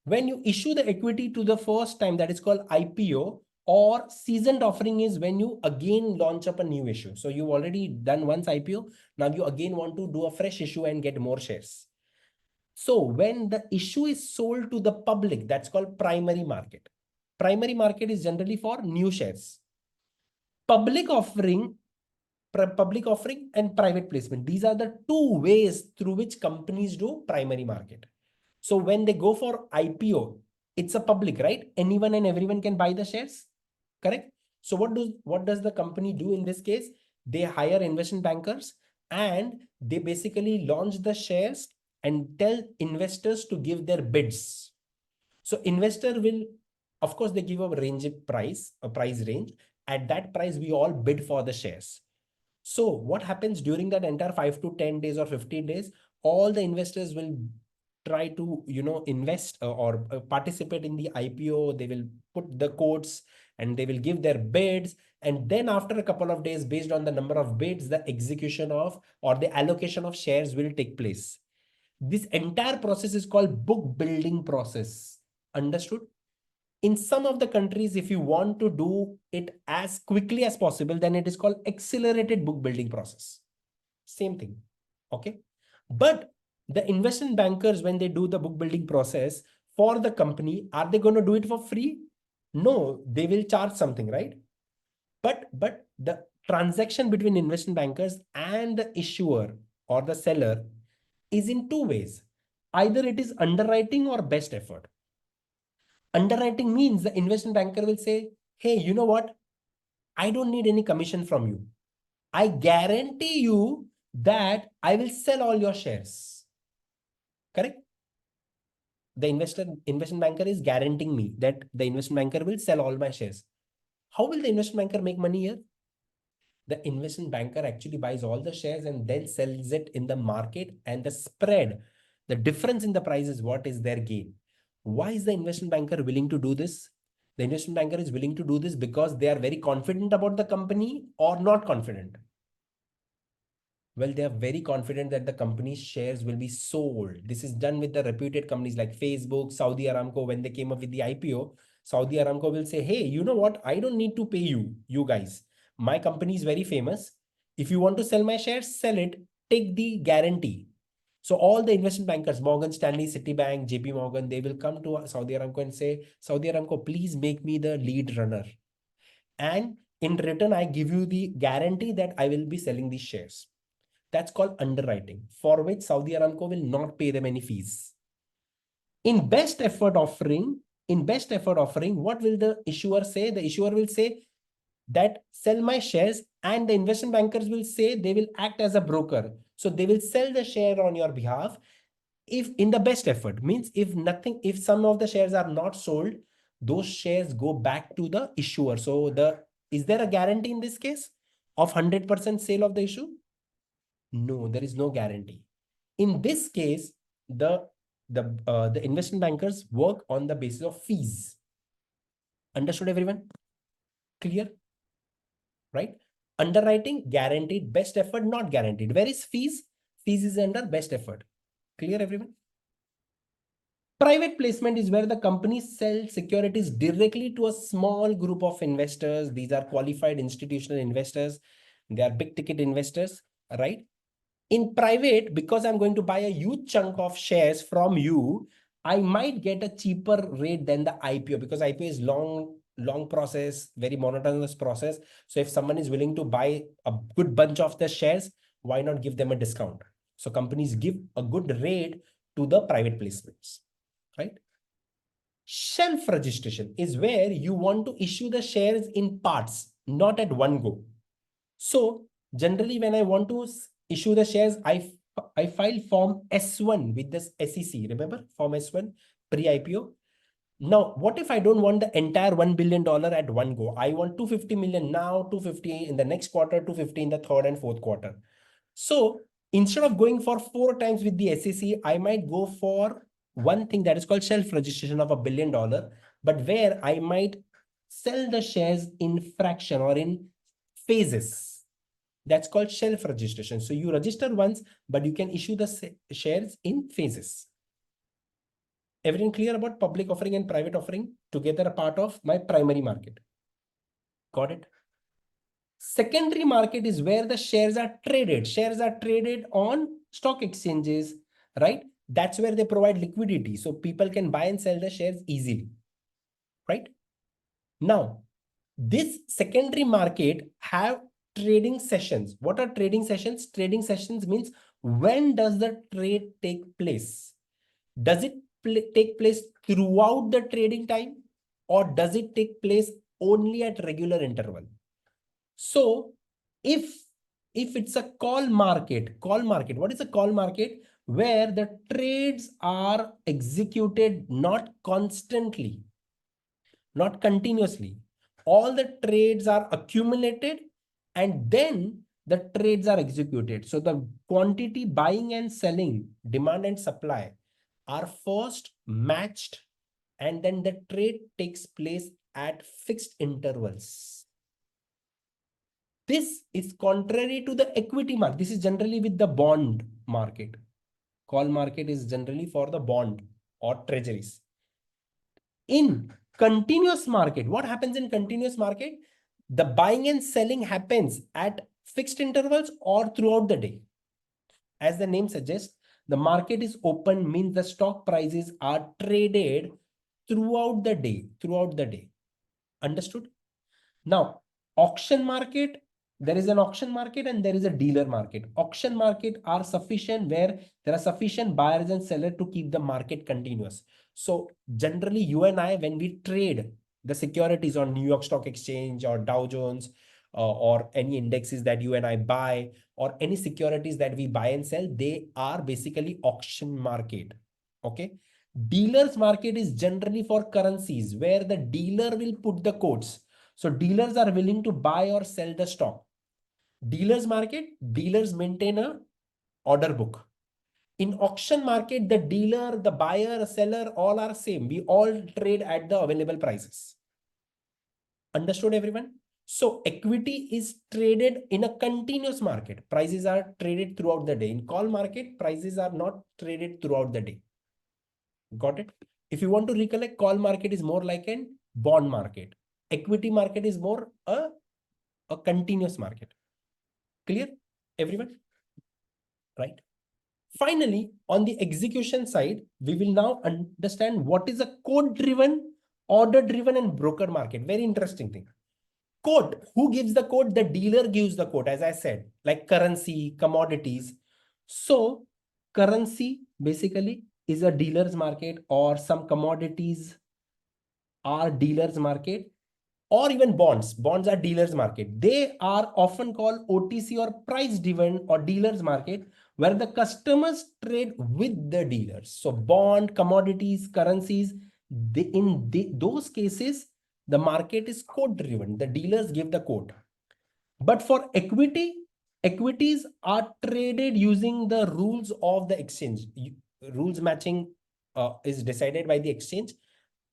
When you issue the equity to the first time, that is called IPO, or seasoned offering is when you again launch up a new issue. So you've already done once IPO. Now you again want to do a fresh issue and get more shares. So when the issue is sold to the public, that's called primary market. Primary market is generally for new shares. Public offering, public offering and private placement. These are the two ways through which companies do primary market. So when they go for IPO, it's a public, right? Anyone and everyone can buy the shares, correct? So what does the company do in this case? They hire investment bankers and they basically launch the shares and tell investors to give their bids. So investor will, of course, they give a range of price, a price range. At that price, we all bid for the shares. So what happens during that entire 5 to 10 days or 15 days, all the investors will try to, invest or participate in the IPO. They will put the quotes and they will give their bids. And then after a couple of days, based on the number of bids, the execution of or the allocation of shares will take place. This entire process is called book building process. Understood? In some of the countries, if you want to do it as quickly as possible, then it is called accelerated book building process. Same thing. Okay. But the investment bankers, when they do the book building process for the company, are they going to do it for free? No, they will charge something, right? But the transaction between investment bankers and the issuer or the seller is in two ways. Either it is underwriting or best effort. Underwriting means the investment banker will say, hey, you know what? I don't need any commission from you. I guarantee you that I will sell all your shares. Correct? The investment banker is guaranteeing me that the investment banker will sell all my shares. How will the investment banker make money here? The investment banker actually buys all the shares and then sells it in the market, and the spread, the difference in the price is what is their gain. Why is the investment banker willing to do this? The investment banker is willing to do this because they are very confident about the company or not confident. Well, they are very confident that the company's shares will be sold. This is done with the reputed companies like Facebook, Saudi Aramco. When they came up with the IPO, Saudi Aramco will say, hey, you know what? I don't need to pay you guys. My company is very famous. If you want to sell my shares, sell it. Take the guarantee. So all the investment bankers, Morgan Stanley, Citibank, JP Morgan, they will come to Saudi Aramco and say, Saudi Aramco, please make me the lead runner. And in return, I give you the guarantee that I will be selling these shares. That's called underwriting, for which Saudi Aramco will not pay them any fees. In best effort offering, what will the issuer say? The issuer will say that sell my shares, and the investment bankers will say they will act as a broker. So they will sell the share on your behalf. If in the best effort means if some of the shares are not sold, those shares go back to the issuer. So is there a guarantee in this case of 100% sale of the issue? No, there is no guarantee. In this case, the investment bankers work on the basis of fees. Understood, everyone? Clear? Right? Underwriting guaranteed, best effort not guaranteed. Where is fees? Fees is under best effort. Clear, everyone? Private placement is where the company sells securities directly to a small group of investors. These are qualified institutional investors. They are big ticket investors, right? In private, because I'm going to buy a huge chunk of shares from you, I might get a cheaper rate than the IPO, because IPO is long process, very monotonous process. So if someone is willing to buy a good bunch of the shares, why not give them a discount? So companies give a good rate to the private placements, right? Shelf registration is where you want to issue the shares in parts, not at one go. So generally, when I want to issue the shares, I file Form S1 with this SEC. Remember Form S1 pre-IPO? Now, what if I don't want the entire $1 billion at one go? I want 250 million now, 250 in the next quarter, 250 in the third and fourth quarter. So instead of going for 4 times with the SEC, I might go for one thing that is called shelf registration of $1 billion, but where I might sell the shares in fraction or in phases. That's called shelf registration. So you register once, but you can issue the shares in phases. Everyone clear about public offering and private offering together a part of my primary market? Got it? Secondary market is where the shares are traded. Shares are traded on stock exchanges, right? That's where they provide liquidity. So people can buy and sell the shares easily, right? Now, this secondary market have trading sessions. What are trading sessions? Trading sessions means when does the trade take place? Does it take place throughout the trading time, or does it take place only at regular interval? So if it's a call market, what is a call market? Where the trades are executed not constantly, not continuously. All the trades are accumulated and then the trades are executed. So the quantity buying and selling, demand and supply are first matched, and then the trade takes place at fixed intervals. This is contrary to the equity market. This is generally with the bond market. Call market is generally for the bond or treasuries. In continuous market, what happens in continuous market? The buying and selling happens at fixed intervals or throughout the day. As the name suggests, the market is open means the stock prices are traded throughout the day. Understood? Now, auction market, there is an auction market and there is a dealer market. Auction market are sufficient where there are sufficient buyers and sellers to keep the market continuous. So generally you and I, when we trade the securities on New York Stock Exchange or Dow Jones, or any indexes that you and I buy, or any securities that we buy and sell, they are basically auction market. Okay. Dealers market is generally for currencies where the dealer will put the quotes. So dealers are willing to buy or sell the stock. Dealers market, dealers maintain a order book. In auction market, the dealer, the buyer, seller, all are same. We all trade at the available prices. Understood, everyone? So equity is traded in a continuous market. Prices are traded throughout the day. In call market, prices are not traded throughout the day. Got it? If you want to recollect, call market is more like a bond market. Equity market is more a continuous market. Clear, everyone? Right? Finally, on the execution side, we will now understand what is a code-driven, order-driven, and broker market. Very interesting thing. Quote, who gives the quote? The dealer gives the quote, as I said, like currency, commodities. So currency basically is a dealer's market, or some commodities are dealer's market, or even bonds. Bonds are dealer's market. They are often called OTC or price driven or dealer's market, where the customers trade with the dealers. So bond, commodities, currencies, those cases, the market is quote driven. The dealers give the quote. But for equity, equities are traded using the rules of the exchange. Rules matching is decided by the exchange,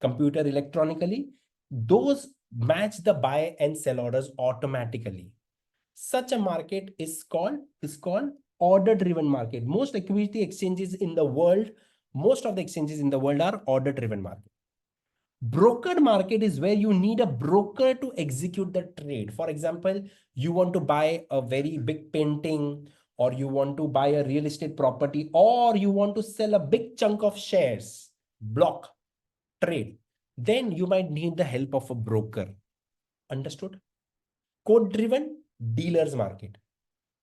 computer electronically. Those match the buy and sell orders automatically. Such a market is called order driven market. Most equity exchanges in the world, most of the exchanges in the world are order driven market. Brokered market is where you need a broker to execute the trade. For example, you want to buy a very big painting, or you want to buy a real estate property, or you want to sell a big chunk of shares, block trade. Then you might need the help of a broker. Understood? Code driven, dealers market.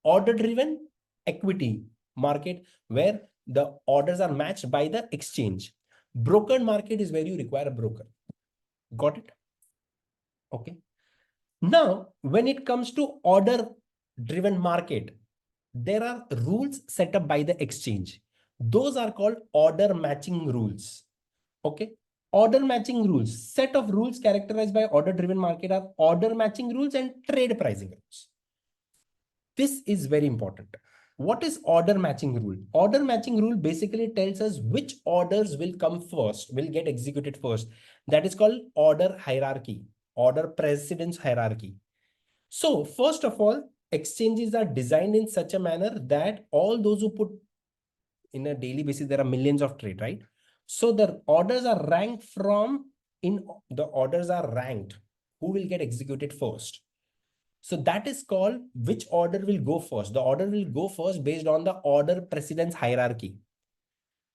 Order driven, equity market, where the orders are matched by the exchange. Brokered market is where you require a broker. Got it? Okay. Now, when it comes to order driven market, there are rules set up by the exchange. Those are called order matching rules. Okay. Order matching rules. Set of rules characterized by order driven market are order matching rules and trade pricing rules. This is very important. What is order matching rule? Order matching rule basically tells us which orders will come first, will get executed first. That is called order hierarchy, order precedence hierarchy. So first of all, exchanges are designed in such a manner that all those who put in a daily basis, there are millions of trade, right? So the orders are ranked who will get executed first. So that is called which order will go first. The order will go first based on the order precedence hierarchy.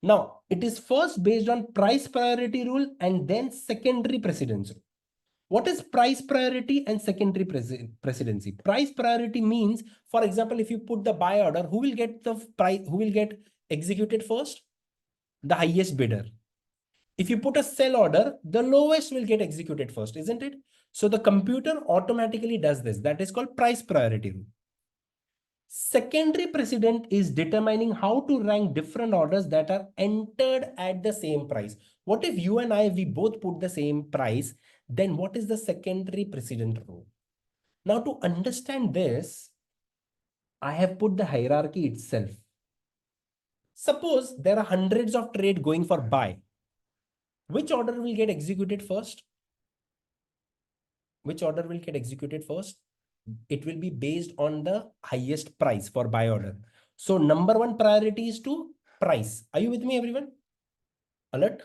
Now, it is first based on price priority rule and then secondary precedence rule. What is price priority and secondary precedency? Price priority means, for example, if you put the buy order, who will get the price, who will get executed first? The highest bidder. If you put a sell order, the lowest will get executed first, isn't it? So the computer automatically does this. That is called price priority rule. Secondary precedent is determining how to rank different orders that are entered at the same price. What if you and I, we both put the same price? Then what is the secondary precedent rule? Now to understand this, I have put the hierarchy itself. Suppose there are hundreds of trade going for buy. Which order will get executed first? Which order will get executed first? It will be based on the highest price for buy order. So number one priority is to price. Are you with me, everyone? Alert.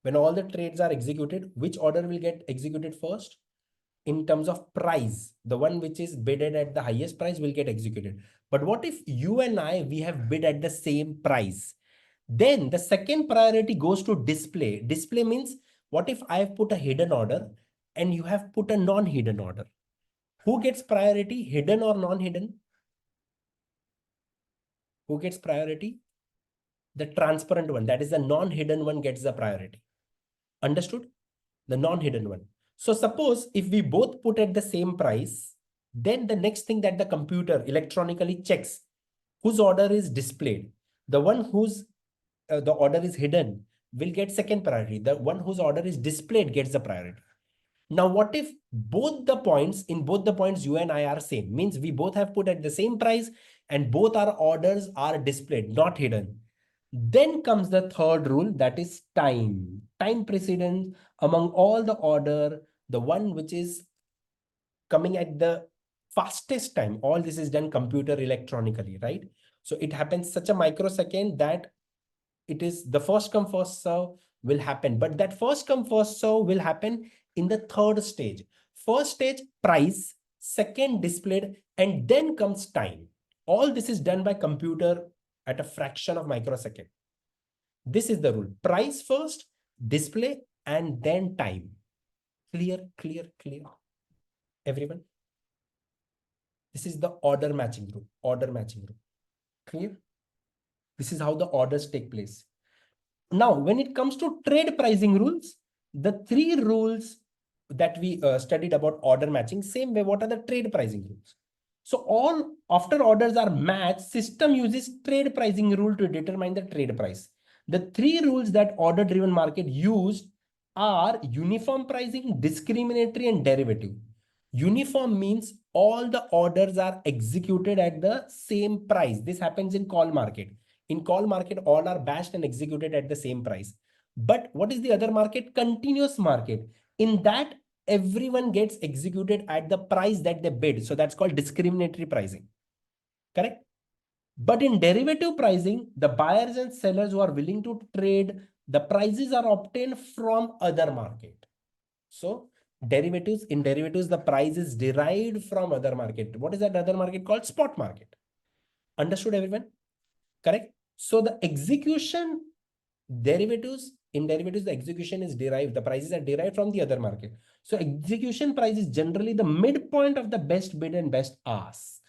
When all the trades are executed, which order will get executed first? In terms of price, the one which is bidded at the highest price will get executed. But what if you and I, we have bid at the same price? Then the second priority goes to display. Display means, what if I have put a hidden order and you have put a non-hidden order? Who gets priority, hidden or non-hidden? Who gets priority? The transparent one, that is the non-hidden one, gets the priority. Understood? The non-hidden one. So suppose if we both put at the same price, then the next thing that the computer electronically checks, whose order is displayed. The one whose the order is hidden will get second priority. The one whose order is displayed gets the priority. Now, what if both the points, in both the points, you and I are same? Means we both have put at the same price and both our orders are displayed, not hidden. Then comes the third rule, that is time. Time precedence among all the order, the one which is coming at the fastest time. All this is done computer electronically, right? So it happens such a microsecond that it is the first come first serve will happen. But that first come first serve will happen in the third stage. First stage, price, second displayed, and then comes time. All this is done by computer at a fraction of microsecond. This is the rule. Price first, display, and then time. Clear, clear, clear. Everyone? This is the order matching rule. Order matching rule. Clear? This is how the orders take place. Now, when it comes to trade pricing rules, the three rules that we studied about order matching, same way, what are the trade pricing rules? So all after orders are matched, system uses trade pricing rule to determine the trade price. The three rules that order driven market used are uniform pricing, discriminatory, and derivative. Uniform means all the orders are executed at the same price. This happens in call market. In call market, all are batched and executed at the same price. But what is the other market? Continuous market. In that, everyone gets executed at the price that they bid. So that's called discriminatory pricing. Correct? But in derivative pricing, the buyers and sellers who are willing to trade, the prices are obtained from other market. So derivatives, in derivatives, the price is derived from other market. What is that other market called? Spot market. Understood, everyone? Correct? So the execution derivatives, in derivatives, the execution is derived. The prices are derived from the other market. So execution price is generally the midpoint of the best bid and best ask.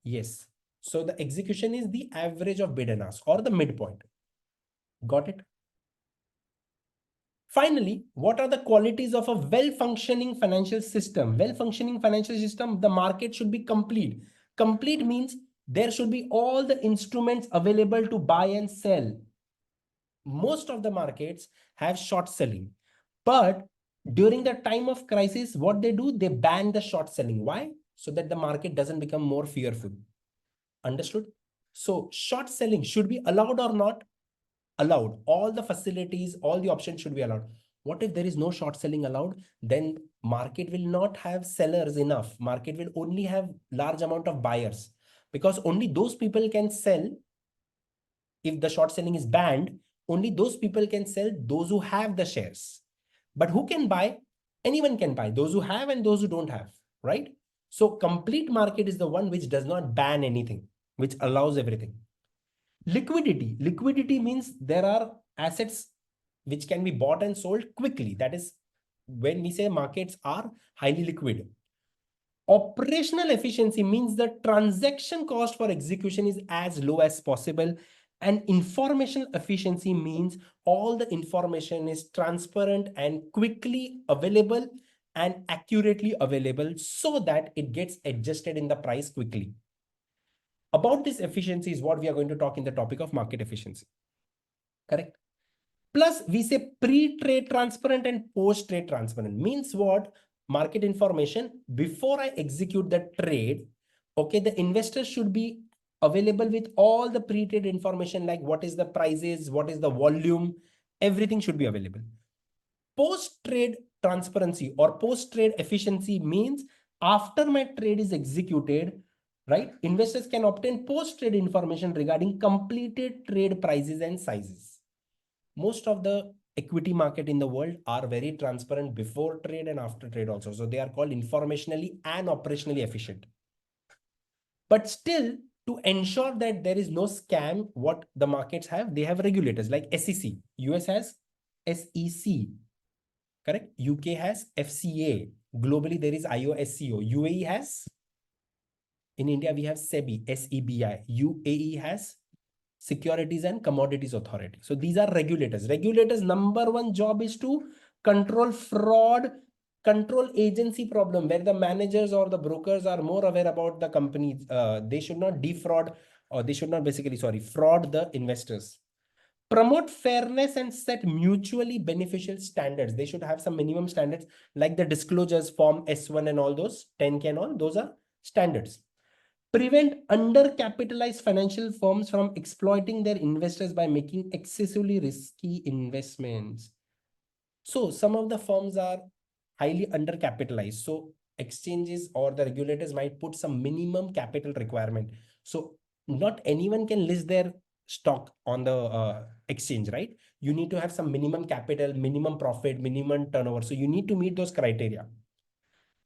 Yes. So the execution is the average of bid and ask or the midpoint. Got it? Finally, what are the qualities of a well-functioning financial system? Well-functioning financial system, the market should be complete. Complete means there should be all the instruments available to buy and sell. Most of the markets have short selling, but during the time of crisis, what they do, they ban the short selling. Why? So that the market doesn't become more fearful. Understood? So short selling should be allowed or not? Allowed. All the facilities, all the options should be allowed. What if there is no short selling allowed? Then market will not have sellers enough. Market will only have large amount of buyers, because only those people can sell. If the short selling is banned, only those people can sell, those who have the shares. But who can buy? Anyone can buy, those who have and those who don't have, right? So complete market is the one which does not ban anything, which allows everything. Liquidity means there are assets which can be bought and sold quickly. That is when we say markets are highly liquid. Operational efficiency means the transaction cost for execution is as low as possible. And information efficiency means all the information is transparent and quickly available and accurately available, so that it gets adjusted in the price quickly. About this efficiency is what we are going to talk in the topic of market efficiency. Correct? Plus, we say pre-trade transparent and post-trade transparent. Means what? Market information before I execute the trade. Okay, the investor should be available with all the pre-trade information, like what is the prices, what is the volume, everything should be available. Post-trade transparency or post-trade efficiency means after my trade is executed, right? Investors can obtain post-trade information regarding completed trade prices and sizes. Most of the equity market in the world are very transparent before trade and after trade also. So they are called informationally and operationally efficient. But still, to ensure that there is no scam, what the markets have, they have regulators like SEC. US has SEC, correct? UK has FCA. Globally, there is IOSCO. UAE has, in India, we have SEBI, SEBI. UAE has Securities and Commodities Authority. So these are regulators. Regulators' number one job is to control fraud, control agency problem, where the managers or the brokers are more aware about the company. They should not defraud, or they should not fraud the investors. Promote fairness and set mutually beneficial standards. They should have some minimum standards, like the disclosures form S1 and all those 10K and all, those are standards. Prevent undercapitalized financial firms from exploiting their investors by making excessively risky investments. So some of the firms are highly undercapitalized. So exchanges or the regulators might put some minimum capital requirement. So not anyone can list their stock on the exchange, right? You need to have some minimum capital, minimum profit, minimum turnover. So you need to meet those criteria.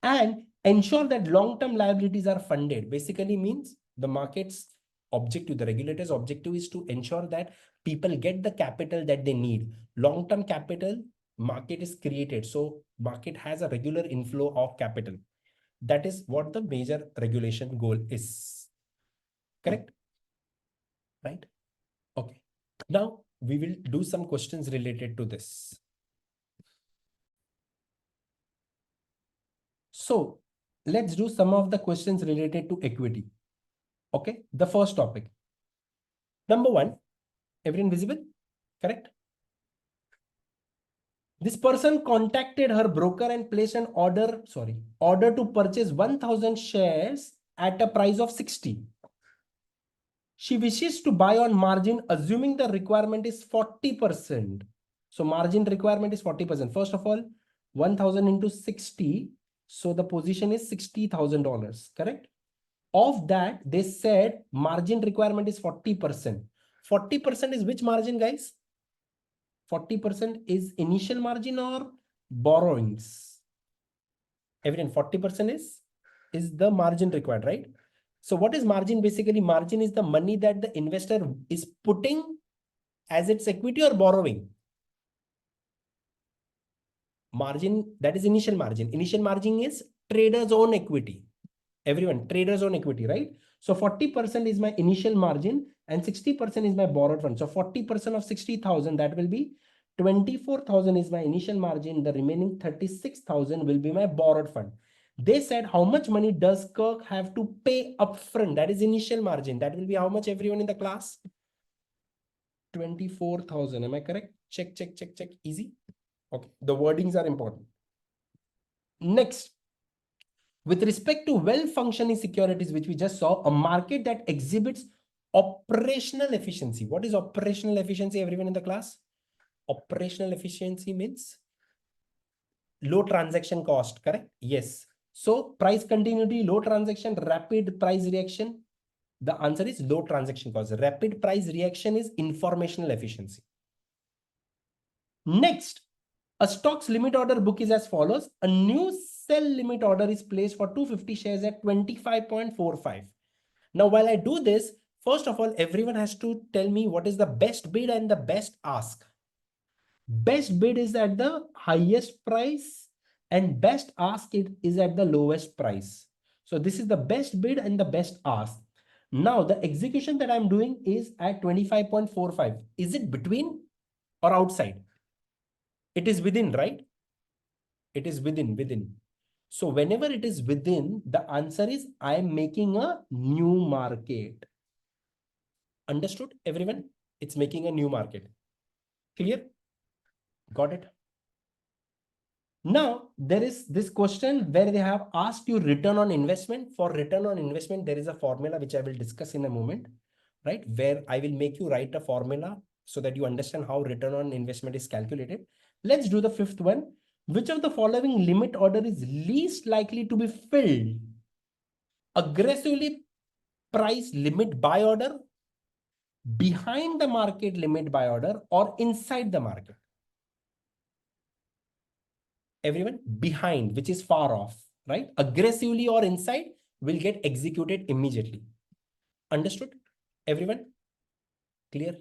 And ensure that long-term liabilities are funded. Basically means the market's objective, the regulator's objective is to ensure that people get the capital that they need. Long-term capital, market is created. So market has a regular inflow of capital. That is what the major regulation goal is. Correct? Right? Okay. Now we will do some questions related to this. So let's do some of the questions related to equity. Okay, the first topic. Number one, everyone visible? Correct? This person contacted her broker and placed an order to purchase 1000 shares at a price of 60. She wishes to buy on margin, assuming the requirement is 40%. So margin requirement is 40%. First of all, 1000 into 60. So the position is $60,000, correct? Of that, they said margin requirement is 40%. 40% is which margin, guys? 40% is initial margin or borrowings? Everyone, 40% is the margin required, right? So what is margin? Basically, margin is the money that the investor is putting as its equity or borrowing. Margin, that is initial margin. Initial margin is trader's own equity. Everyone, trader's own equity, right? So 40% is my initial margin and 60% is my borrowed fund. So 40% of 60,000, that will be 24,000 is my initial margin. The remaining 36,000 will be my borrowed fund. They said, how much money does Kirk have to pay upfront? That is initial margin. That will be how much, everyone in the class? 24,000. Am I correct? Check, check, check, check. Easy. Okay. The wordings are important. Next, with respect to well-functioning securities, which we just saw, a market that exhibits operational efficiency. What is operational efficiency, everyone in the class? Operational efficiency means low transaction cost, correct? Yes. So price continuity, low transaction, rapid price reaction. The answer is low transaction cost. Rapid price reaction is informational efficiency. Next, a stock's limit order book is as follows. A new sell limit order is placed for 250 shares at 25.45. Now, while I do this, first of all, everyone has to tell me what is the best bid and the best ask. Best bid is at the highest price and best ask it is at the lowest price. So this is the best bid and the best ask. Now the execution that I'm doing is at 25.45. Is it between or outside? It is within, right? It is within. So whenever it is within, the answer is I am making a new market. Understood, everyone? It's making a new market. Clear? Got it? Now, there is this question where they have asked you return on investment. For return on investment, there is a formula which I will discuss in a moment, right? Where I will make you write a formula so that you understand how return on investment is calculated. Let's do the fifth one. Which of the following limit order is least likely to be filled? Aggressively priced limit buy order, behind the market limit buy order, or inside the market? Everyone, behind, which is far off, right? Aggressively or inside will get executed immediately. Understood, everyone? Clear?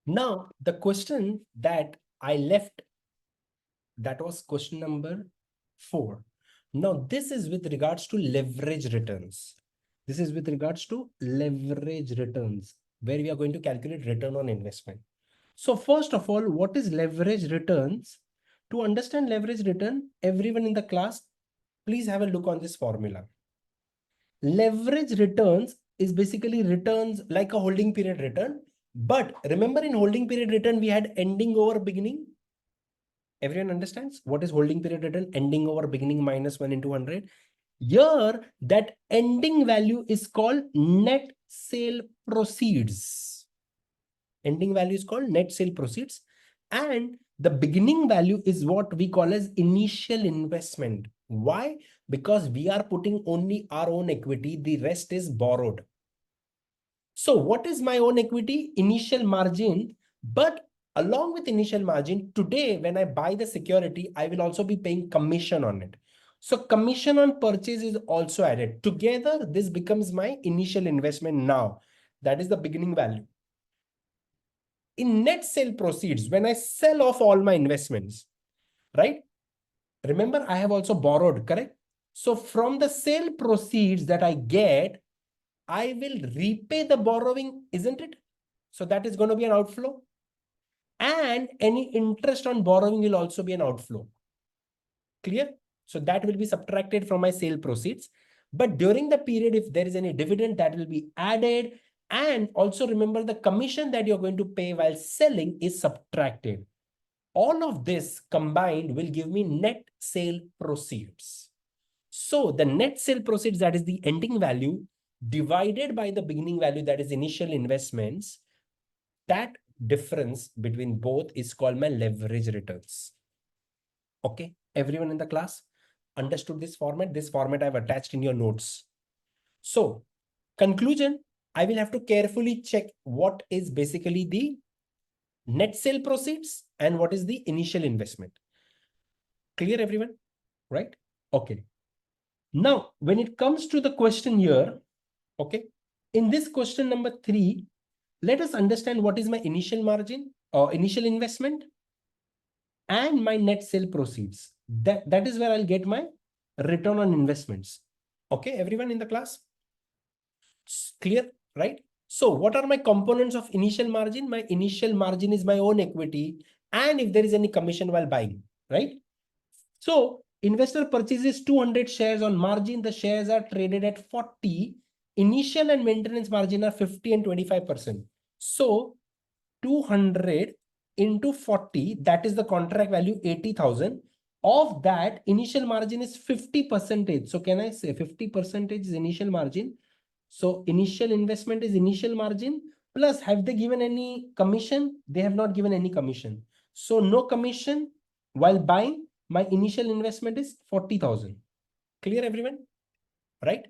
Now the question that I left, that was question number 4. Now this is with regards to leverage returns. This is with regards to leverage returns, where we are going to calculate return on investment. So first of all, what is leverage returns? To understand leverage return, everyone in the class, please have a look on this formula. Leverage returns is basically returns like a holding period return. But remember, in holding period return, we had ending over beginning. Everyone understands what is holding period return? Ending over beginning minus 1 into 100. Here, that ending value is called net sale proceeds. Ending value is called net sale proceeds. And the beginning value is what we call as initial investment. Why? Because we are putting only our own equity. The rest is borrowed. So what is my own equity? Initial margin. But along with initial margin, today, when I buy the security, I will also be paying commission on it. So commission on purchase is also added. Together, this becomes my initial investment now. That is the beginning value. In net sale proceeds, when I sell off all my investments, right? Remember, I have also borrowed, correct? So from the sale proceeds that I get, I will repay the borrowing, isn't it? So that is going to be an outflow. And any interest on borrowing will also be an outflow. Clear? So that will be subtracted from my sale proceeds. But during the period, if there is any dividend, that will be added. And also remember, the commission that you're going to pay while selling is subtracted. All of this combined will give me net sale proceeds. So the net sale proceeds, that is the ending value, divided by the beginning value, that is initial investments, that difference between both is called my leverage returns. Okay, everyone in the class understood this format? This format I've attached in your notes. So conclusion, I will have to carefully check what is basically the net sale proceeds and what is the initial investment. Clear, everyone? Right? Okay. Now, when it comes to the question here, okay, in this question number 3, let us understand what is my initial margin or initial investment and my net sale proceeds. That is where I'll get my return on investments. Okay, everyone in the class? Clear, right? So what are my components of initial margin? My initial margin is my own equity, and if there is any commission while buying, right? So investor purchases 200 shares on margin. The shares are traded at 40. Initial and maintenance margin are 50 and 25%. So 200 into 40, that is the contract value, 80,000. Of that, initial margin is 50%. So can I say 50% is initial margin? So initial investment is initial margin plus, have they given any commission? They have not given any commission. So no commission while buying. My initial investment is 40,000. Clear, everyone? Right?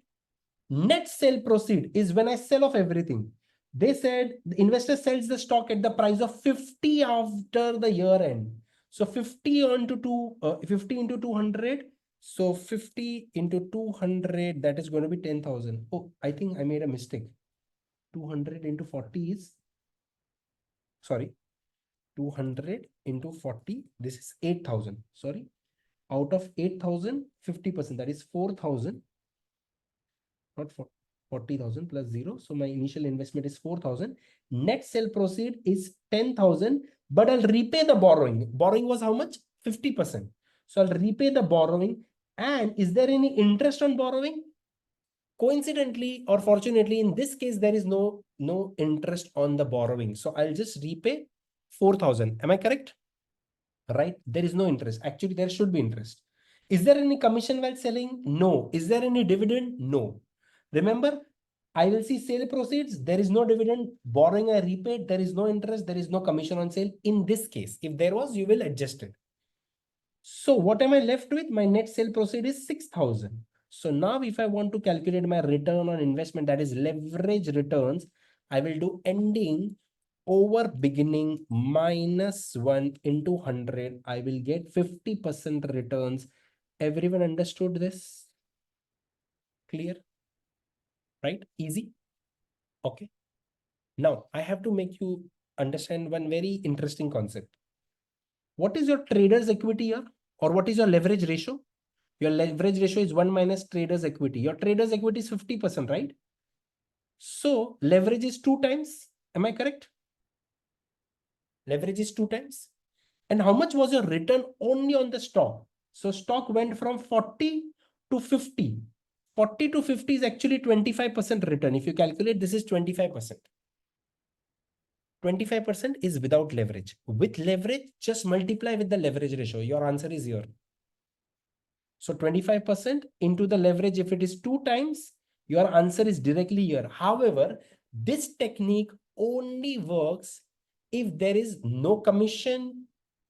Net sale proceed is when I sell off everything. They said the investor sells the stock at the price of 50 after the year end. So 50 50 into 200. So 50 into 200, that is going to be 10,000. Oh, I think I made a mistake. 200 into 40 is, sorry, 200 into 40. This is 8,000. Sorry. Out of 8,000, 50%, that is 4,000. Not 40,000 plus 0. So my initial investment is 4,000. Net sale proceed is 10,000, but I'll repay the borrowing. Borrowing was how much? 50%. So I'll repay the borrowing. And is there any interest on borrowing? Coincidentally or fortunately, in this case, there is no interest on the borrowing. So I'll just repay 4,000. Am I correct? Right? There is no interest. Actually, there should be interest. Is there any commission while selling? No. Is there any dividend? No. Remember, I will see sale proceeds. There is no dividend. Borrowing I repaid. There is no interest. There is no commission on sale. In this case, if there was, you will adjust it. So what am I left with? My net sale proceed is 6,000. So now if I want to calculate my return on investment, that is leverage returns, I will do ending over beginning minus 1 into 100. I will get 50% returns. Everyone understood this? Clear? Right? Easy? Okay. Now I have to make you understand one very interesting concept. What is your trader's equity here? Or what is your leverage ratio? Your leverage ratio is 1 minus trader's equity. Your trader's equity is 50%, right? So leverage is 2 times. Am I correct? Leverage is 2 times. And how much was your return only on the stock? So stock went from 40 to 50. 40 to 50 is actually 25% return. If you calculate, this is 25%. 25% is without leverage. With leverage, just multiply with the leverage ratio. Your answer is here. So 25% into the leverage, if it is 2 times, your answer is directly here. However, this technique only works if there is no commission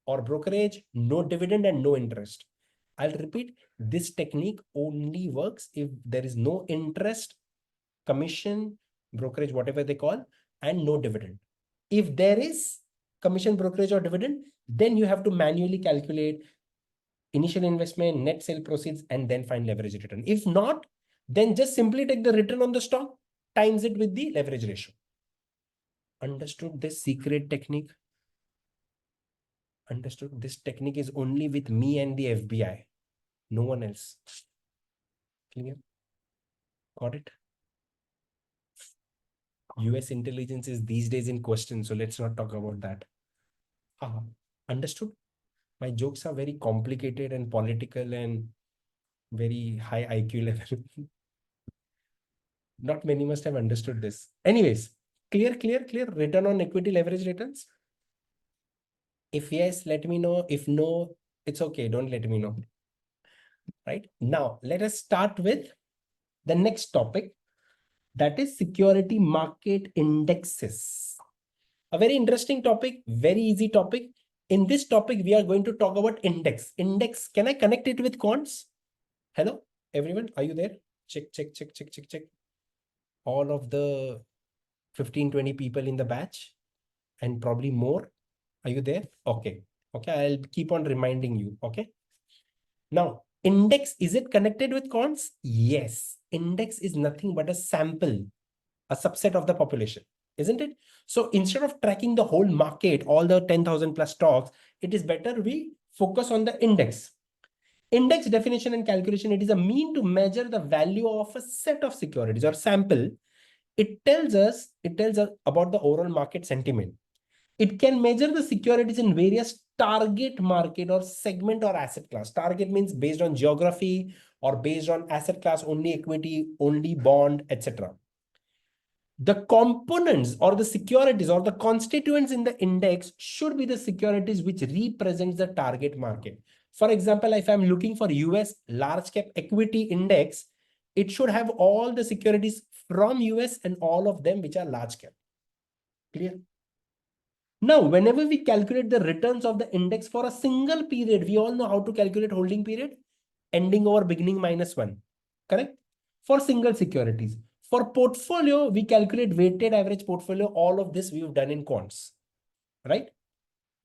or brokerage, no dividend, and no interest. I'll repeat, this technique only works if there is no interest, commission, brokerage, whatever they call, and no dividend. If there is commission, brokerage, or dividend, then you have to manually calculate initial investment, net sale proceeds, and then find leverage return. If not, then just simply take the return on the stock, times it with the leverage ratio. Understood this secret technique? Understood? This technique is only with me and the FBI. No one else. Clear? Got it? US intelligence is these days in question, so let's not talk about that. Understood? My jokes are very complicated and political and very high IQ level. Not many must have understood this. Anyways, clear. Return on equity leverage returns. If yes, let me know. If no, it's okay. Don't let me know. Right now, let us start with the next topic. That is security market indexes. A very interesting topic, very easy topic. In this topic, we are going to talk about index. Index, can I connect it with quants? Hello, everyone. Are you there? Check. All of the 15-20 people in the batch and probably more. Are you there? Okay. I'll keep on reminding you. Okay. Now, index, is it connected with quants? Yes. Index is nothing but a sample, a subset of the population, isn't it? So instead of tracking the whole market, all the 10,000 plus stocks, it is better we focus on the index. Index definition and calculation, it is a mean to measure the value of a set of securities or sample. It tells us about the overall market sentiment. It can measure the securities in various target market or segment or asset class. Target means based on geography or based on asset class, only equity, only bond, etc. The components or the securities or the constituents in the index should be the securities which represents the target market. For example, if I'm looking for US large cap equity index, it should have all the securities from US and all of them which are large cap. Clear? Now, whenever we calculate the returns of the index for a single period, we all know how to calculate holding period, ending over beginning minus 1, correct? For single securities. For portfolio, we calculate weighted average portfolio. All of this we've done in quants, right?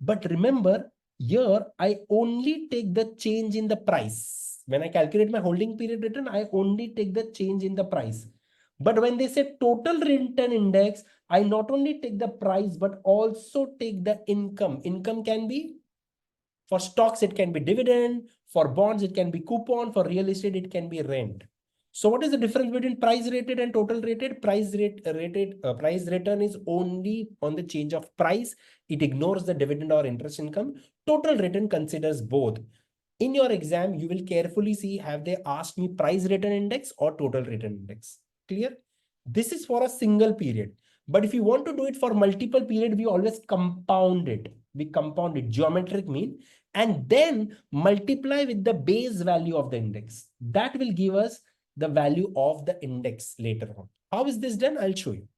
But remember, here I only take the change in the price. When I calculate my holding period return, I only take the change in the price. But when they say total return index, I not only take the price, but also take the income. Income can be, for stocks, it can be dividend. For bonds, it can be coupon. For real estate, it can be rent. So what is the difference between price rated and total rated? Price return is only on the change of price. It ignores the dividend or interest income. Total return considers both. In your exam, you will carefully see, have they asked me price return index or total return index? Clear? This is for a single period. But if you want to do it for multiple period, we always compound it. We compound it, geometric mean, and then multiply with the base value of the index. That will give us the value of the index later on. How is this done? I'll show you.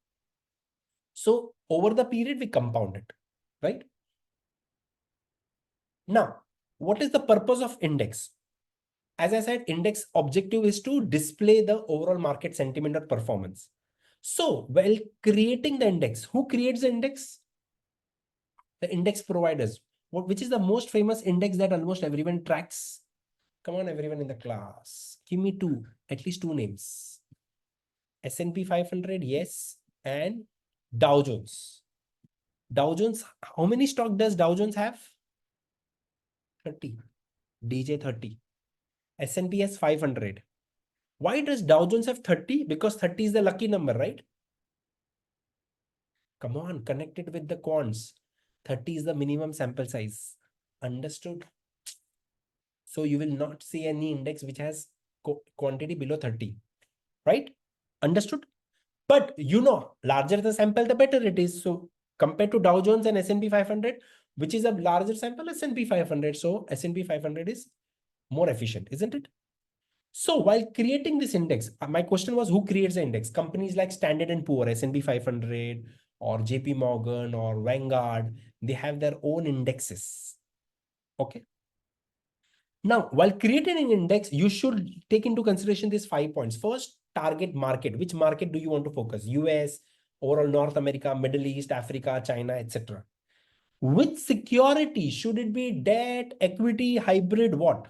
So over the period, we compound it, right? Now, what is the purpose of index? As I said, index objective is to display the overall market sentiment or performance. So while creating the index, who creates the index? The index providers. Which is the most famous index that almost everyone tracks? Come on, everyone in the class. Give me two, at least two names. S&P 500, yes, and Dow Jones. Dow Jones, how many stock does Dow Jones have? 30. DJ 30. S&P has 500. Why does Dow Jones have 30? Because 30 is the lucky number, right? Come on, connect it with the quants. 30 is the minimum sample size. Understood? So you will not see any index which has quantity below 30, right? Understood? But you know, larger the sample, the better it is. So compared to Dow Jones and S&P 500, which is a larger sample, S&P 500. So S&P 500 is more efficient, isn't it? So while creating this index, my question was, who creates the index? Companies like Standard and Poor, S&P 500, or JP Morgan, or Vanguard, they have their own indexes. Okay. Now, while creating an index, you should take into consideration these 5 points. First, target market. Which market do you want to focus? US, overall North America, Middle East, Africa, China, etc. Which security? Should it be debt, equity, hybrid, what?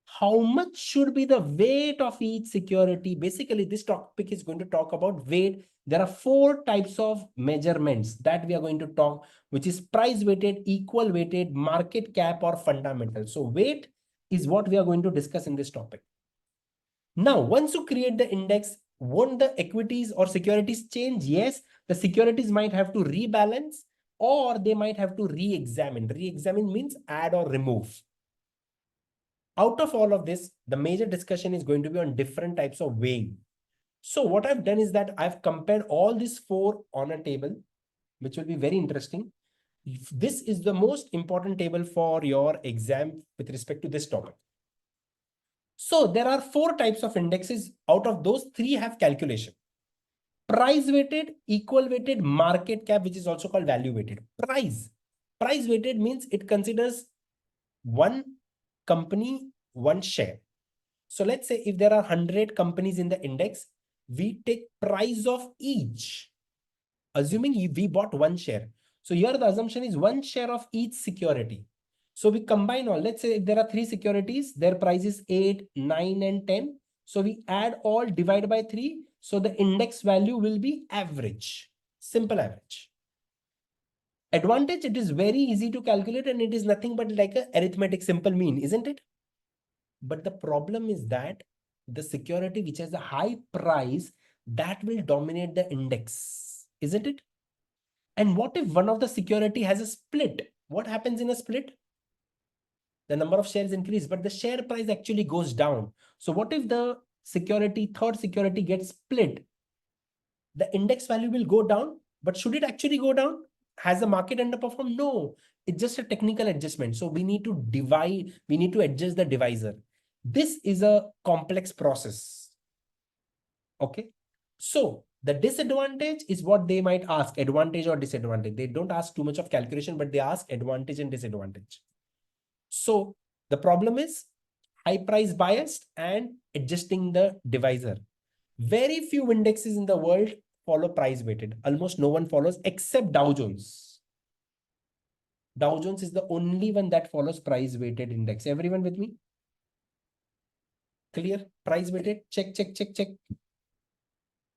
How much should be the weight of each security? Basically, this topic is going to talk about weight. There are 4 types of measurements that we are going to talk, which is price weighted, equal weighted, market cap, or fundamental. So weight is what we are going to discuss in this topic. Now, once you create the index, won't the equities or securities change? Yes, the securities might have to rebalance, or they might have to re-examine. Re-examine means add or remove. Out of all of this, the major discussion is going to be on different types of weighing. So what I've done is that I've compared all these 4 on a table, which will be very interesting. This is the most important table for your exam with respect to this topic. So there are 4 types of indexes. Out of those, 3 have calculation. Price weighted, equal weighted, market cap, which is also called value weighted. Price weighted means it considers one company, one share. So let's say if there are 100 companies in the index, we take price of each, assuming we bought one share. So here the assumption is one share of each security. So we combine all. Let's say if there are 3 securities, their price is 8, 9, and 10. So we add all, divide by 3. So the index value will be average, simple average. Advantage, it is very easy to calculate and it is nothing but like a arithmetic simple mean, isn't it? But the problem is that the security which has a high price, that will dominate the index, isn't it? And what if one of the security has a split? What happens in a split? The number of shares increase, but the share price actually goes down. So what if the third security gets split? The index value will go down, but should it actually go down? Has the market underperformed? No, it's just a technical adjustment. So we need to adjust the divisor. This is a complex process. Okay. So The disadvantage is what they might ask, advantage or disadvantage. They don't ask too much of calculation, but they ask advantage and disadvantage. So the problem is high price biased and adjusting the divisor. Very few indexes in the world follow price weighted. Almost no one follows except Dow Jones. Dow Jones is the only one that follows price weighted index. Everyone with me? Clear? Price weighted? Check, check, check, check.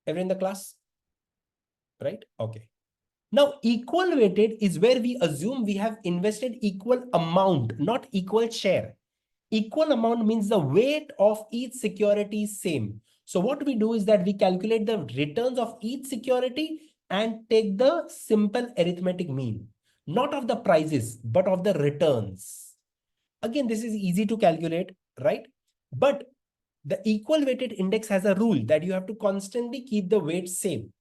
Everyone in the class? Right? Okay. Now, equal weighted is where we assume we have invested equal amount, not equal share. Equal amount means the weight of each security is same. So what we do is that we calculate the returns of each security and take the simple arithmetic mean, not of the prices, but of the returns. Again, this is easy to calculate, right? But the equal weighted index has a rule that you have to constantly keep the weight same.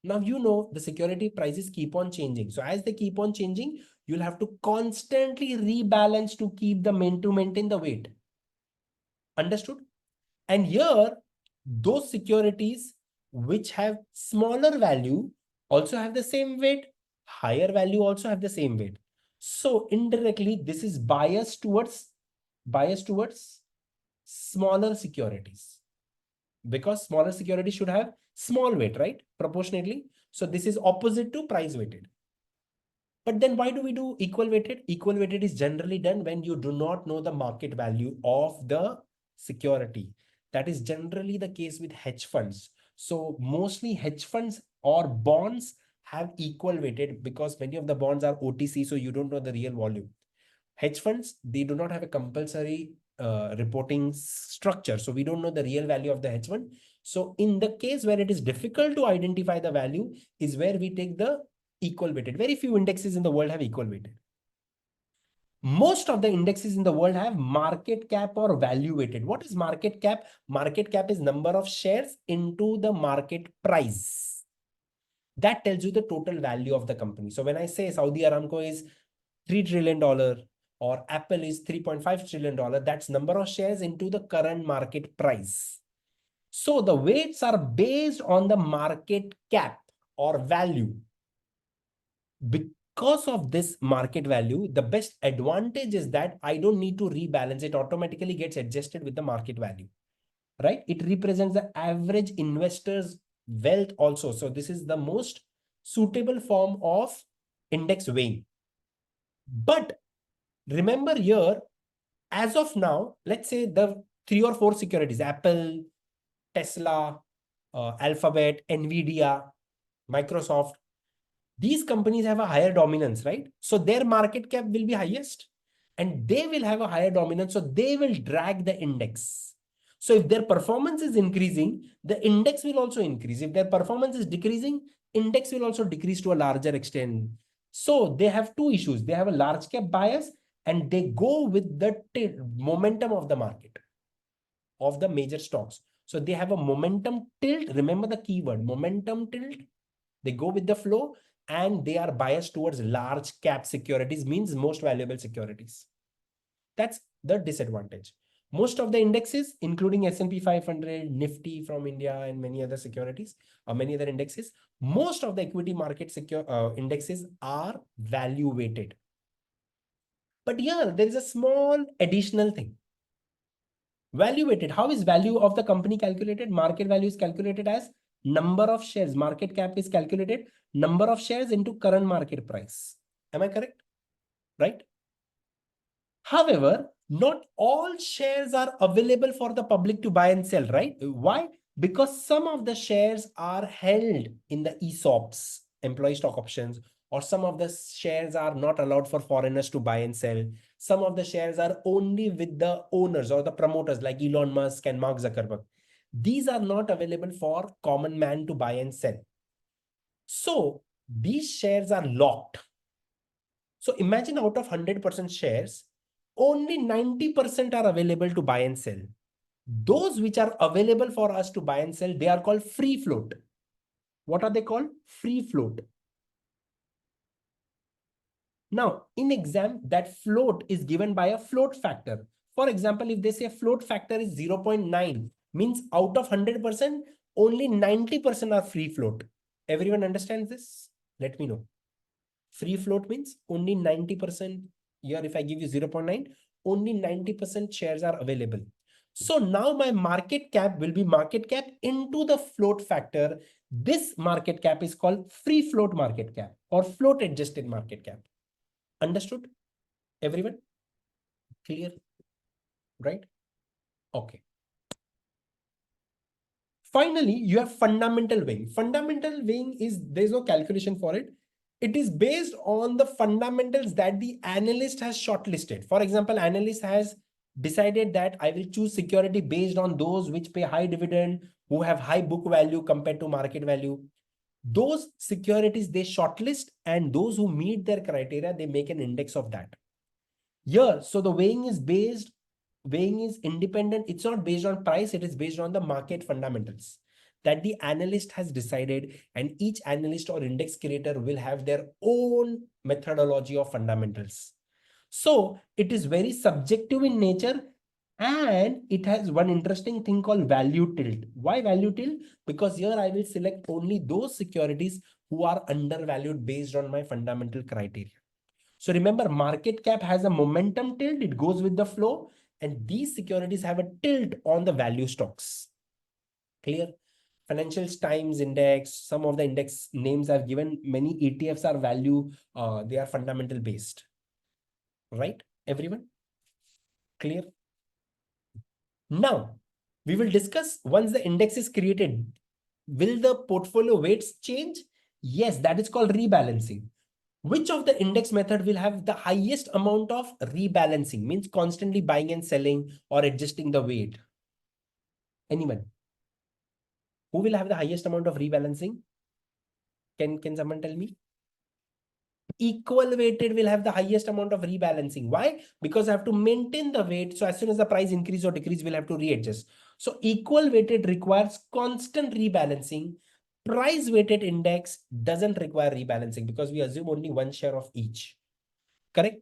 Now, you know, the security prices keep on changing. So as they keep on changing, you'll have to constantly rebalance to keep the to maintain the weight. Understood? And here, those securities which have smaller value also have the same weight, higher value also have the same weight. So indirectly, this is biased towards smaller securities, because smaller securities should have small weight, right? Proportionately. So this is opposite to price weighted. But then why do we do equal weighted? Equal weighted is generally done when you do not know the market value of the security. That is generally the case with hedge funds. So mostly hedge funds or bonds have equal weighted because many of the bonds are OTC, so you don't know the real volume. Hedge funds, they do not have a compulsory reporting structure. So we don't know the real value of the hedge fund. So in the case where it is difficult to identify the value is where we take the equal weighted. Very few indexes in the world have equal weighted. Most of the indexes in the world have market cap or value weighted. What is market cap? Market cap is number of shares into the market price. That tells you the total value of the company. So when I say Saudi Aramco is $3 trillion or Apple is $3.5 trillion, that's number of shares into the current market price. So the weights are based on the market cap or value. Because of this market value, the best advantage is that I don't need to rebalance. It automatically gets adjusted with the market value, right? It represents the average investor's wealth also. So this is the most suitable form of index weighing. But remember here, as of now, let's say the 3 or 4 securities, Apple, Tesla, Alphabet, Nvidia, Microsoft, these companies have a higher dominance, right? So their market cap will be highest and they will have a higher dominance. So they will drag the index. So if their performance is increasing, the index will also increase. If their performance is decreasing, index will also decrease to a larger extent. So they have two issues. They have a large cap bias and they go with the momentum of the market, of the major stocks. So they have a momentum tilt. Remember the keyword, momentum tilt. They go with the flow and they are biased towards large cap securities, means most valuable securities. That's the disadvantage. Most of the indexes, including S&P 500, Nifty from India, and many other securities, or many other indexes, most of the equity market indexes are value weighted. But here, there is a small additional thing. Value weighted. How is value of the company calculated? Market value is calculated as number of shares. Market cap is calculated number of shares into current market price. Am I correct? Right? However, not all shares are available for the public to buy and sell, right? Why? Because some of the shares are held in the ESOPs, employee stock options, or some of the shares are not allowed for foreigners to buy and sell. Some of the shares are only with the owners or the promoters like Elon Musk and Mark Zuckerberg. These are not available for common man to buy and sell. So these shares are locked. So imagine out of 100% shares, only 90% are available to buy and sell. Those which are available for us to buy and sell, they are called free float. What are they called? Free float. Now, in exam, that float is given by a float factor. For example, if they say float factor is 0.9, means out of 100%, only 90% are free float. Everyone understands this? Let me know. Free float means only 90%. Here, if I give you 0.9, only 90% shares are available. So now my market cap will be market cap into the float factor. This market cap is called free float market cap or float adjusted market cap. Understood? Everyone? Clear? Right? Okay. Finally, you have fundamental weighing. Fundamental weighing is, there's no calculation for it. It is based on the fundamentals that the analyst has shortlisted. For example, analyst has decided that I will choose security based on those which pay high dividend, who have high book value compared to market value. Those securities they shortlist, and those who meet their criteria, they make an index of that. Here, so the weighing is independent. It's not based on price. It is based on the market fundamentals that the analyst has decided, and each analyst or index creator will have their own methodology of fundamentals. So it is very subjective in nature, and it has one interesting thing called value tilt. Why value tilt? Because here I will select only those securities who are undervalued based on my fundamental criteria. So remember, market cap has a momentum tilt. It goes with the flow. And these securities have a tilt on the value stocks. Clear? Financial Times Index, some of the index names I've given, many ETFs are value, they are fundamental based. Right? Everyone? Clear? Now, we will discuss once the index is created, will the portfolio weights change? Yes, that is called rebalancing. Which of the index method will have the highest amount of rebalancing? Means constantly buying and selling or adjusting the weight. Anyone? Who will have the highest amount of rebalancing? Can someone tell me? Equal weighted will have the highest amount of rebalancing. Why? Because I have to maintain the weight. So as soon as the price increase or decrease, we'll have to readjust. So equal weighted requires constant rebalancing. Price weighted index doesn't require rebalancing because we assume only one share of each. Correct?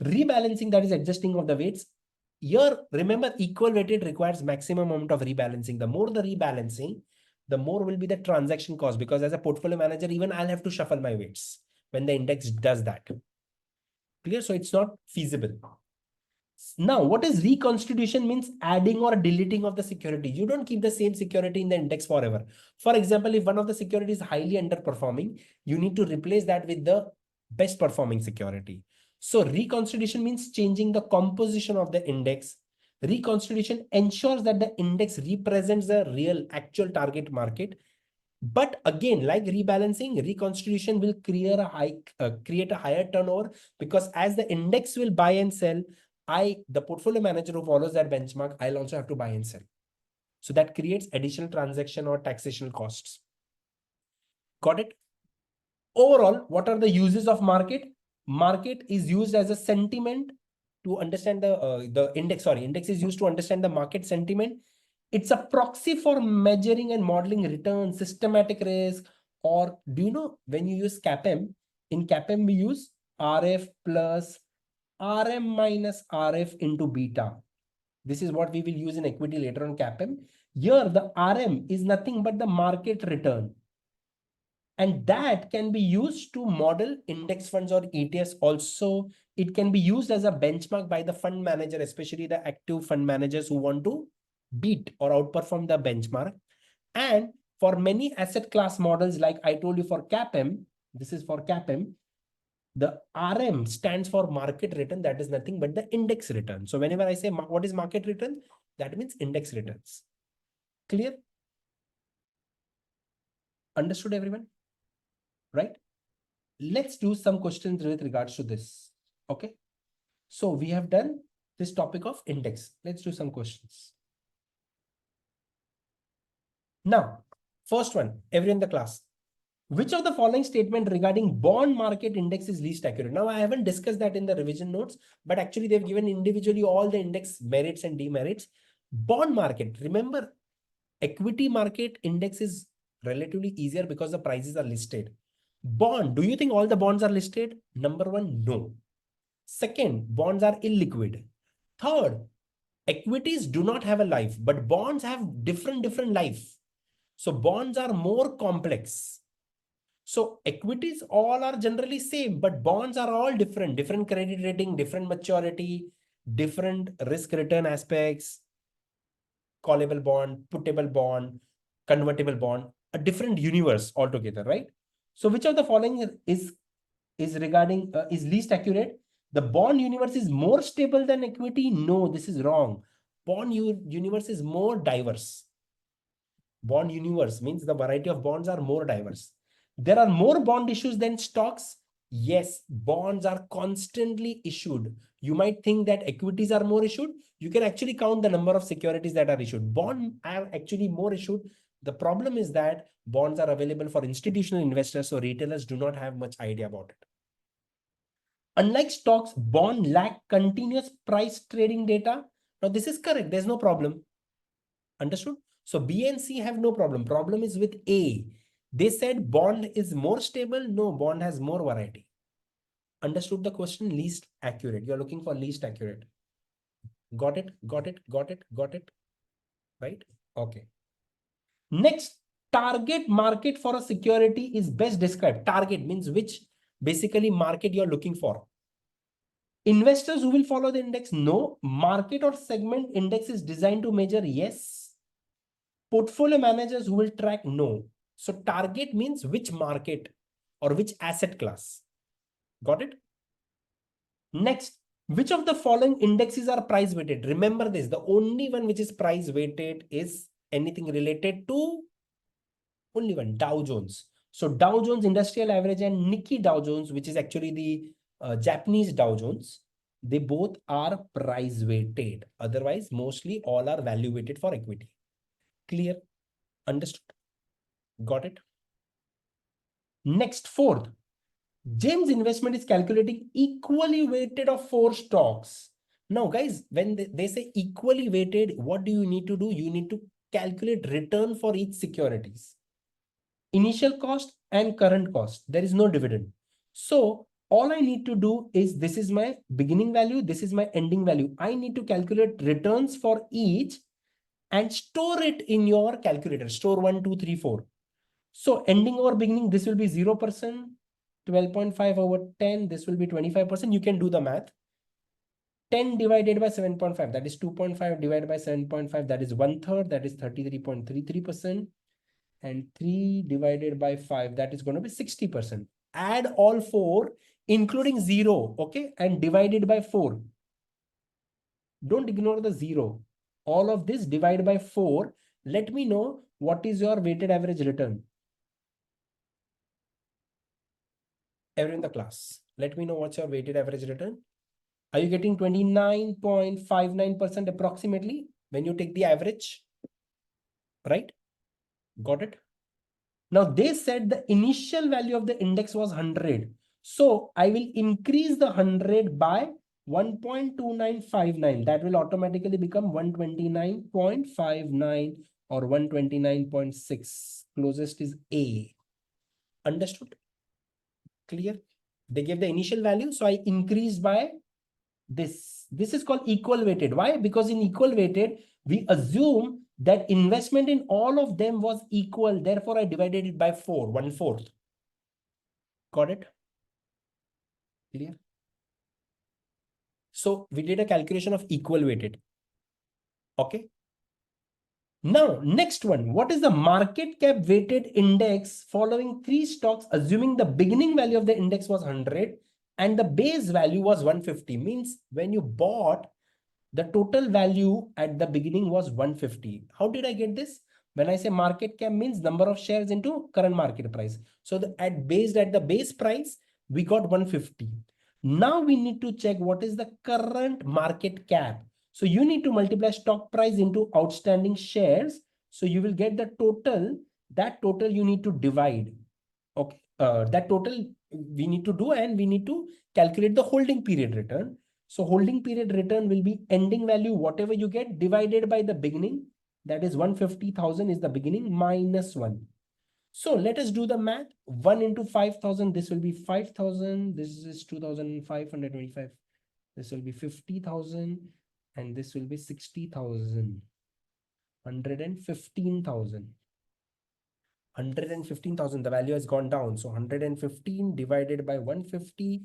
Rebalancing, that is adjusting of the weights. Here, remember, equal weighted requires maximum amount of rebalancing. The more the rebalancing, the more will be the transaction cost, because as a portfolio manager, even I'll have to shuffle my weights when the index does that. Clear? So it's not feasible. Now, what is reconstitution? Means adding or deleting of the security. You don't keep the same security in the index forever. For example, if one of the security is highly underperforming, you need to replace that with the best performing security. So reconstitution means changing the composition of the index. Reconstitution ensures that the index represents the real actual target market. But again, like rebalancing, reconstitution will create a higher turnover, because as the index will buy and sell, the portfolio manager who follows that benchmark, I'll also have to buy and sell. So that creates additional transaction or taxation costs. Got it? Overall, what are the uses of market? Market is used as a sentiment to understand the index. Sorry, index is used to understand the market sentiment. It's a proxy for measuring and modeling returns, systematic risk, or do you know when you use CAPM? In CAPM, we use RF plus RM minus RF into beta. This is what we will use in equity later on CAPM. Here, the RM is nothing but the market return. And that can be used to model index funds or ETFs. Also, it can be used as a benchmark by the fund manager, especially the active fund managers who want to beat or outperform the benchmark. And for many asset class models, like I told you for CAPM, this is for CAPM, the RM stands for market return. That is nothing but the index return. So whenever I say what is market return, that means index returns. Clear? Understood, everyone? Right? Let's do some questions with regards to this. Okay. So we have done this topic of index. Let's do some questions. Now, first one, everyone in the class. Which of the following statement regarding bond market index is least accurate? Now, I haven't discussed that in the revision notes, but actually they've given individually all the index merits and demerits. Bond market, remember, equity market index is relatively easier because the prices are listed. Bond, do you think all the bonds are listed? Number one, no. Second, bonds are illiquid. Third, equities do not have a life, but bonds have different life. So bonds are more complex. So equities all are generally same, but bonds are all different. Different credit rating, different maturity, different risk return aspects, callable bond, puttable bond, convertible bond, a different universe altogether, right? So which of the following is regarding is least accurate? The bond universe is more stable than equity. No, this is wrong. Bond universe is more diverse. Bond universe means the variety of bonds are more diverse. There are more bond issues than stocks. Yes, bonds are constantly issued. You might think that equities are more issued. You can actually count the number of securities that are issued. Bonds are actually more issued. The problem is that bonds are available for institutional investors, so retailers do not have much idea about it. Unlike stocks, bond lack continuous price trading data. Now, this is correct. There's no problem. Understood? So B and C have no problem. Problem is with A. They said bond is more stable. No, bond has more variety. Understood the question? Least accurate. You're looking for least accurate. Got it? Got it? Got it? Got it? Right? Okay. Next, target market for a security is best described. Target means which basically market you're looking for. Investors who will follow the index? No. Market or segment index is designed to measure? Yes. Portfolio managers who will track? No. So target means which market or which asset class. Got it? Next, which of the following indexes are price weighted? Remember this, the only one which is price weighted is anything related to only one, Dow Jones. So Dow Jones Industrial Average and Nikkei Dow Jones, which is actually the Japanese Dow Jones, they both are price weighted. Otherwise, mostly all are value weighted for equity. Clear? Understood? Got it? Next, fourth, James investment is calculating equally weighted of 4 stocks. Now, guys, when they say equally weighted, what do you need to do? You need to calculate return for each securities. Initial cost and current cost. There is no dividend. So all I need to do is this is my beginning value. This is my ending value. I need to calculate returns for each and store it in your calculator. Store 1, 2, 3, 4. So ending over beginning, this will be 0%, 12.5 over 10, this will be 25%. You can do the math. 10 divided by 7.5, that is 2.5 divided by 7.5, that is 1/3, that is 33.33%. And 3 divided by 5, that is going to be 60%. Add all 4, including 0, okay, and divided by 4. Don't ignore the 0. All of this divided by 4. Let me know what is your weighted average return. Everyone in the class, let me know what's your weighted average return. Are you getting 29.59% approximately when you take the average? Right? Got it? Now they said the initial value of the index was 100. So I will increase the 100 by 1.2959. That will automatically become 129.59 or 129.6. Closest is A. Understood? Clear? They gave the initial value. So I increased by this. This is called equal weighted. Why? Because in equal weighted, we assume that investment in all of them was equal. Therefore, I divided it by 4, 1/4. Got it? Clear? So we did a calculation of equal weighted. Okay. Now, next one. What is the market cap weighted index following 3 stocks, assuming the beginning value of the index was 100 and the base value was 150? Means when you bought, the total value at the beginning was 150. How did I get this? When I say market cap means number of shares into current market price. So based at the base price, we got 150. Now we need to check what is the current market cap. So you need to multiply stock price into outstanding shares. So you will get the total. That total you need to divide. Okay. That total we need to do, and we need to calculate the holding period return. So holding period return will be ending value, whatever you get, divided by the beginning. That is 150,000 is the beginning minus 1. So let us do the math. 1 into 5,000, this will be 5,000. This is 2,525. This will be 50,000. And this will be 60,000. 115,000. 115,000, the value has gone down. So 115 divided by 150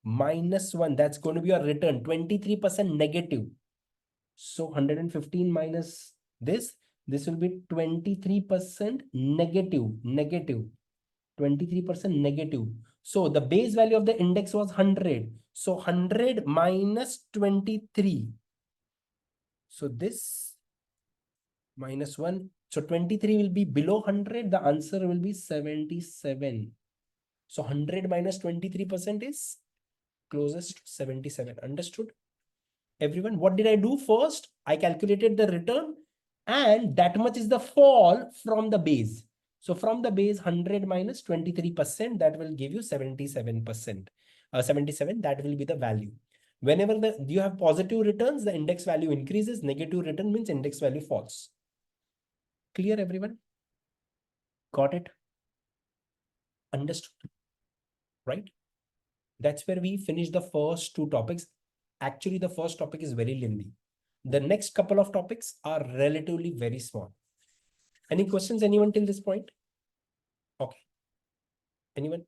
minus 1, that's going to be your return, 23% negative. So 115 minus this will be 23% negative, 23% negative. So the base value of the index was 100. So 100 minus 23. So this minus 1. So 23 will be below 100. The answer will be 77. So 100 minus 23% is closest to 77. Understood? Everyone, what did I do first? I calculated the return, and that much is the fall from the base. So from the base, 100 minus 23%, that will give you 77%. 77, that will be the value. Whenever you have positive returns, the index value increases. Negative return means index value falls. Clear, everyone? Got it? Understood? Right? That's where we finish the first two topics. Actually, the first topic is very lengthy. The next couple of topics are relatively very small. Any questions, anyone till this point? Okay. Anyone?